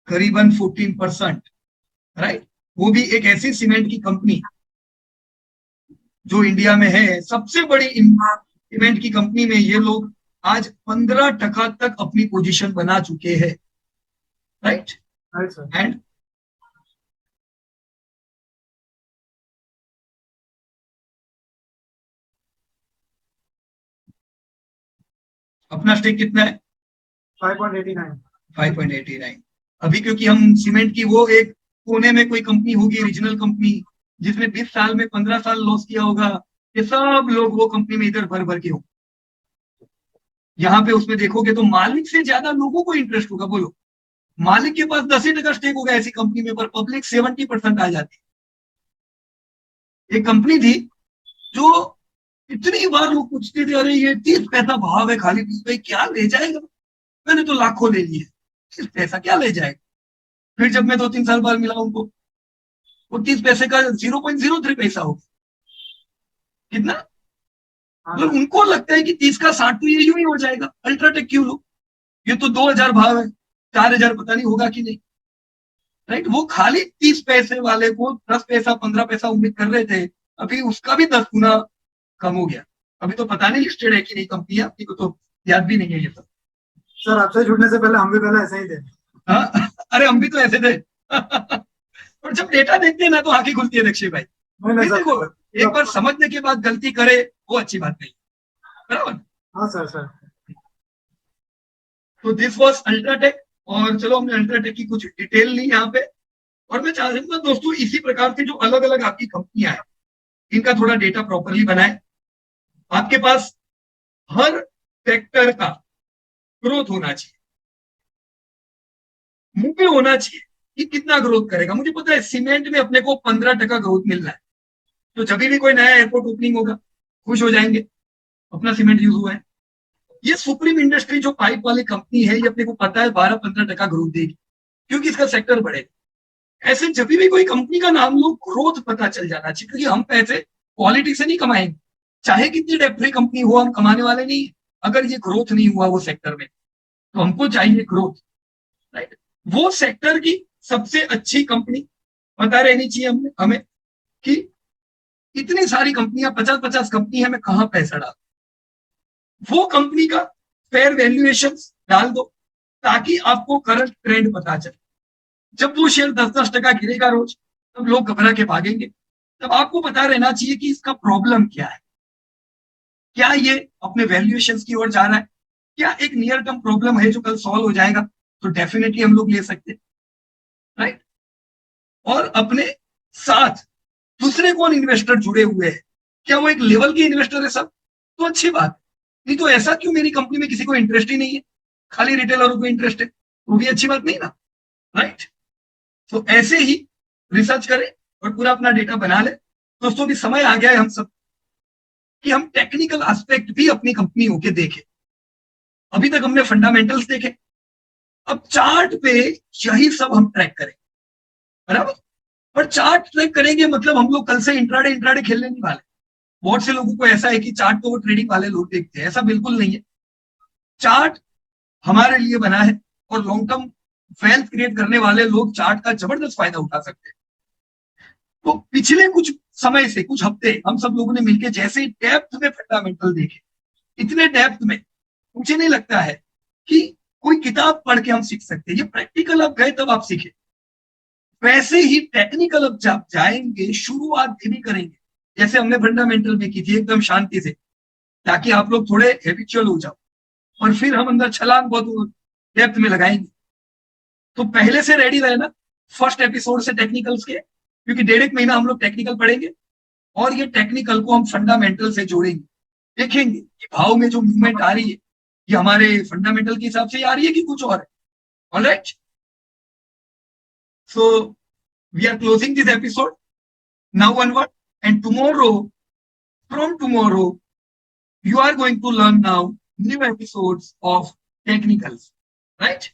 करीबन 14%, राइट। वो भी एक ऐसी सीमेंट की कंपनी जो इंडिया में है, सबसे बड़ी सीमेंट की कंपनी में ये लोग आज 15% तक अपनी पोजीशन बना चुके हैं, राइट।
Right sir.
एंड अपना स्टेक कितना है?
5.89।
5.89। अभी क्योंकि हम सीमेंट की वो एक कोने में कोई कंपनी होगी, रीजनल कंपनी, जिसने 20 साल में 15 साल लॉस किया होगा, ये सब लोग वो कंपनी में इधर भर भर के हो। यहाँ पे उसमें देखोगे तो मालिक से ज्यादा लोगों को इंटरेस्ट होगा। बोलो, मालिक के पास 10% स्टेक होगा ऐसी कंपनी में, पर पब्लिक 70% आ जाती है। एक कंपनी थी जो इतनी बार लोग पूछते थे, अरे ये 30 पैसा भाव है, खाली 30 भाई क्या ले जाएगा, मैंने तो लाखों ले लिए, 30 पैसा क्या ले जाएगा। फिर जब मैं 2-3 साल बाद मिला उनको, वो 30 पैसे का 0.03 पैसा हो। कितना? मतलब उनको लगता है कि 30 का 60 तो ये यूं ही हो जाएगा, अल्ट्राटेक क्यों लो, ये तो 2000 भाव है, 4000 पता नहीं होगा कि नहीं, राइट। वो खाली 30 पैसे वाले को 10 पैसा 15 पैसा उम्मीद कर रहे थे, अभी उसका भी 10 गुना कम हो गया। अभी तो पता नहीं लिस्टेड है कि नहीं कंपनी, आपकी को तो याद भी नहीं है ये सब।
सर आपसे जुड़ने से पहले हम भी पहले ऐसे ही थे।
हाँ, अरे हम भी तो ऐसे थे। और जब डेटा देखते हैं ना तो आंखें खुलती है दक्षिण भाई।
नहीं सर,
देखो, एक बार समझने के बाद गलती करे वो अच्छी बात नहीं, बराबर।
हाँ सर। सर
तो दिस वाज अल्ट्राटेक, और चलो हमने अल्ट्राटेक की कुछ डिटेल ली यहाँ पे। और मैं चाहूंगा दोस्तों इसी प्रकार से जो अलग अलग आपकी कंपनियां हैं, इनका थोड़ा डेटा प्रॉपरली बनाए। आपके पास हर सेक्टर का ग्रोथ होना चाहिए, मुंह पे होना चाहिए कि कितना ग्रोथ करेगा। मुझे पता है सीमेंट में अपने को 15% ग्रोथ मिल रहा है, तो जब भी कोई नया एयरपोर्ट ओपनिंग होगा खुश हो जाएंगे, अपना सीमेंट यूज हुआ है। ये सुप्रीम इंडस्ट्री जो पाइप वाली कंपनी है, ये अपने को पता है 12-15% ग्रोथ देगी, क्योंकि इसका सेक्टर बढ़ेगा। ऐसे जब भी कोई कंपनी का नाम लो, ग्रोथ पता चल जाना चाहिए, क्योंकि हम पैसे क्वालिटी से नहीं कमाएंगे, चाहे कितनी डेट फ्री कंपनी हो, हम कमाने वाले नहीं है अगर ये ग्रोथ नहीं हुआ वो सेक्टर में। तो हमको चाहिए ग्रोथ, राइट। वो सेक्टर की सबसे अच्छी कंपनी पता रहनी चाहिए हमें कि इतनी सारी कंपनियां, 50-50 कंपनी है, मैं कहां पैसा डाल, वो कंपनी का फेयर वैल्यूएशन डाल दो, ताकि आपको करंट ट्रेंड पता चले। जब वो शेयर 10-10% गिरेगा रोज, तब लोग घबरा के भागेंगे। तब आपको पता रहना चाहिए कि इसका प्रॉब्लम क्या है, क्या ये अपने वैल्यूएशन की ओर जा रहा है, क्या एक नियर टर्म प्रॉब्लम है जो कल सॉल्व हो जाएगा, तो डेफिनेटली हम लोग ले सकते हैं, राइट। और अपने साथ दूसरे कौन इन्वेस्टर जुड़े हुए हैं, क्या वो एक लेवल के इन्वेस्टर है सब, तो अच्छी बात। नहीं तो ऐसा क्यों मेरी कंपनी में किसी को इंटरेस्ट ही नहीं है, खाली रिटेलरों को इंटरेस्ट है, वो भी अच्छी बात नहीं ना, राइट। तो ऐसे ही रिसर्च करें और पूरा अपना डेटा बना ले। दोस्तों भी समय आ गया है हम सब कि हम टेक्निकल एस्पेक्ट भी अपनी कंपनियों के देखें। अभी तक हमने फंडामेंटल्स देखे, अब चार्ट पे यही सब हम ट्रैक करें, बराबर। और चार्ट ट्रैक करेंगे मतलब हम लोग कल से इंट्राडे खेलने नहीं वाले। बहुत से लोगों को ऐसा है कि चार्ट तो वो ट्रेडिंग वाले लोग देखते हैं, ऐसा बिल्कुल नहीं है। चार्ट हमारे लिए बना है, और लॉन्ग टर्म वेल्थ क्रिएट करने वाले लोग चार्ट का जबरदस्त फायदा उठा सकते हैं। तो पिछले कुछ समय से, कुछ हफ्ते, हम सब लोगों ने मिलकर जैसे डेप्थ में फंडामेंटल देखे, इतने डेप्थ में मुझे नहीं लगता है कि कोई किताब पढ़ के हम सीख सकते हैं। ये प्रैक्टिकल आप गए तब आप सीखे, वैसे ही टेक्निकल अब जब जाएंगे, शुरुआत धीमी करेंगे, जैसे हमने फंडामेंटल में की थी, एकदम शांति से, ताकि आप लोग थोड़े हैबिचुअल हो जाओ, और फिर हम अंदर छलांग बहुत डेप्थ में लगाएंगे। तो पहले से रेडी रहना फर्स्ट एपिसोड से टेक्निकल्स के, क्योंकि 1.5 महीना हम लोग टेक्निकल पढ़ेंगे, और ये टेक्निकल को हम फंडामेंटल से जोड़ेंगे। देखेंगे कि भाव में जो मूवमेंट आ रही है, ये हमारे फंडामेंटल के हिसाब से आ रही है कि कुछ और है। Alright, so we are closing this episode now onward, and tomorrow, from tomorrow, you are going to learn now new episodes of technicals, right?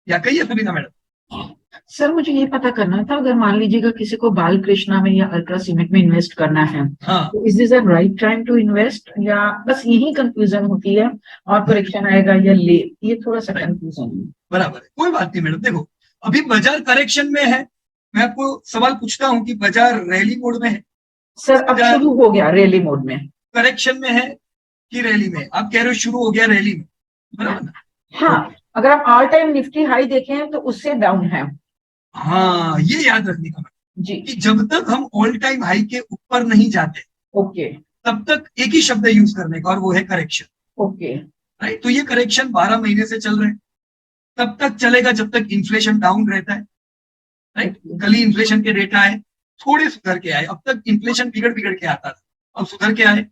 या कहिए सुनीता मैडम।
सर मुझे ये पता करना था, अगर मान लीजिएगा किसी को बालकृष्णा में या अल्ट्रा सीमेंट में इन्वेस्ट करना है,
हाँ,
तो is this a right time to invest, या बस यही कंफ्यूजन होती है और करेक्शन आएगा या ले, ये थोड़ा सा कंफ्यूजन है।
बराबर है, कोई बात नहीं मैडम। देखो, अभी बाजार करेक्शन में है। मैं आपको सवाल पूछता हूं कि बाजार रैली मोड में है,
सर अब शुरू हो गया रैली मोड में।
करेक्शन में है कि रैली में? आप कह रहे हो शुरू हो गया रैली में, बराबर ना?
हाँ, अगर आप ऑल टाइम निफ्टी हाई देखें तो उससे डाउन है।
हाँ, ये याद रखने का
जी,
कि जब तक हम ऑल टाइम हाई के ऊपर नहीं जाते
ओके
तब तक एक ही शब्द यूज करने का, और वो है करेक्शन।
ओके
राइट, तो ये करेक्शन 12 महीने से चल रहे हैं, तब तक चलेगा जब तक इन्फ्लेशन डाउन रहता है। राइट, कल ही इन्फ्लेशन के डेटा आए, थोड़े सुधर के आए। अब तक इन्फ्लेशन बिगड़ के आता था, अब सुधर के आए।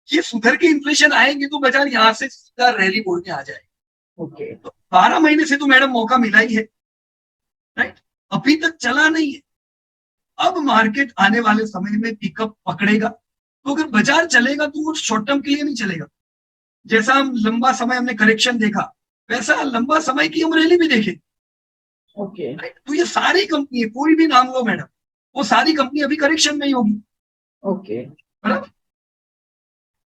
ये सुधर के इन्फ्लेशन आएंगे तो बाजार यहां से सीधा रैली मोड में आ जाएगा।
ओके
तो 12 महीने से तो मैडम मौका मिला ही है। राइट, अभी तक चला नहीं है। अब मार्केट आने वाले समय में पिकअप पकड़ेगा, तो अगर बाजार चलेगा तो वो शॉर्ट टर्म के लिए नहीं चलेगा। जैसा हम लंबा समय हमने करेक्शन देखा, वैसा लंबा समय की हम रैली भी देखें।
ओके
राइट, तो ये सारी कंपनी है, कोई भी नाम लो मैडम, वो सारी कंपनी अभी करेक्शन में ही होगी।
ओके
बराबर,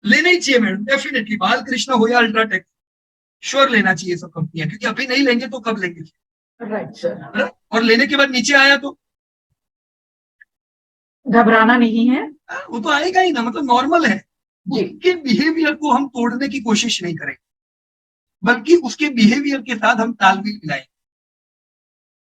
लेना ही चाहिए मैडम, डेफिनेटली। बालकृष्ण हो या अल्ट्राटेक, श्योर लेना चाहिए सब कंपनियां, क्योंकि अभी नहीं लेंगे तो कब लेंगे?
राइट सर,
बराबर? और लेने के बाद नीचे आया तो
घबराना नहीं है।
वो तो आएगा ही ना, मतलब नॉर्मल है।
जी।
उसके बिहेवियर को हम तोड़ने की कोशिश नहीं करेंगे, बल्कि उसके बिहेवियर के साथ हम तालमेल मिलाएंगे।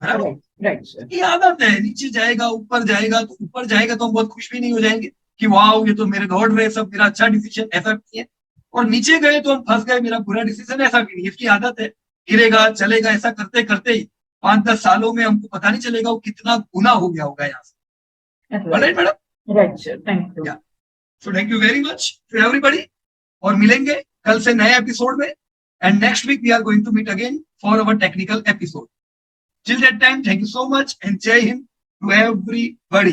बराबर,
राइट राइट सर,
ये आदत है, नीचे जाएगा ऊपर जाएगा, तो ऊपर जाएगा तो हम बहुत खुश भी नहीं हो जाएंगे कि वाह ये तो मेरे दौड़ रहे सब, मेरा अच्छा डिसीजन, ऐसा भी है। और नीचे गए तो हम फंस गए, मेरा बुरा डिसीजन, ऐसा भी नहीं। इसकी आदत है, गिरेगा चलेगा, ऐसा करते करते ही 5-10 सालों में हमको पता नहीं चलेगा वो कितना गुना हो गया होगा यहाँ से। Right madam?
Right sir, thank you.
So thank you very much to everybody, और मिलेंगे कल से नए एपिसोड में। And next week we are going to meet again for our technical episode. Till that time, thank you so much and Jai Hind to everybody.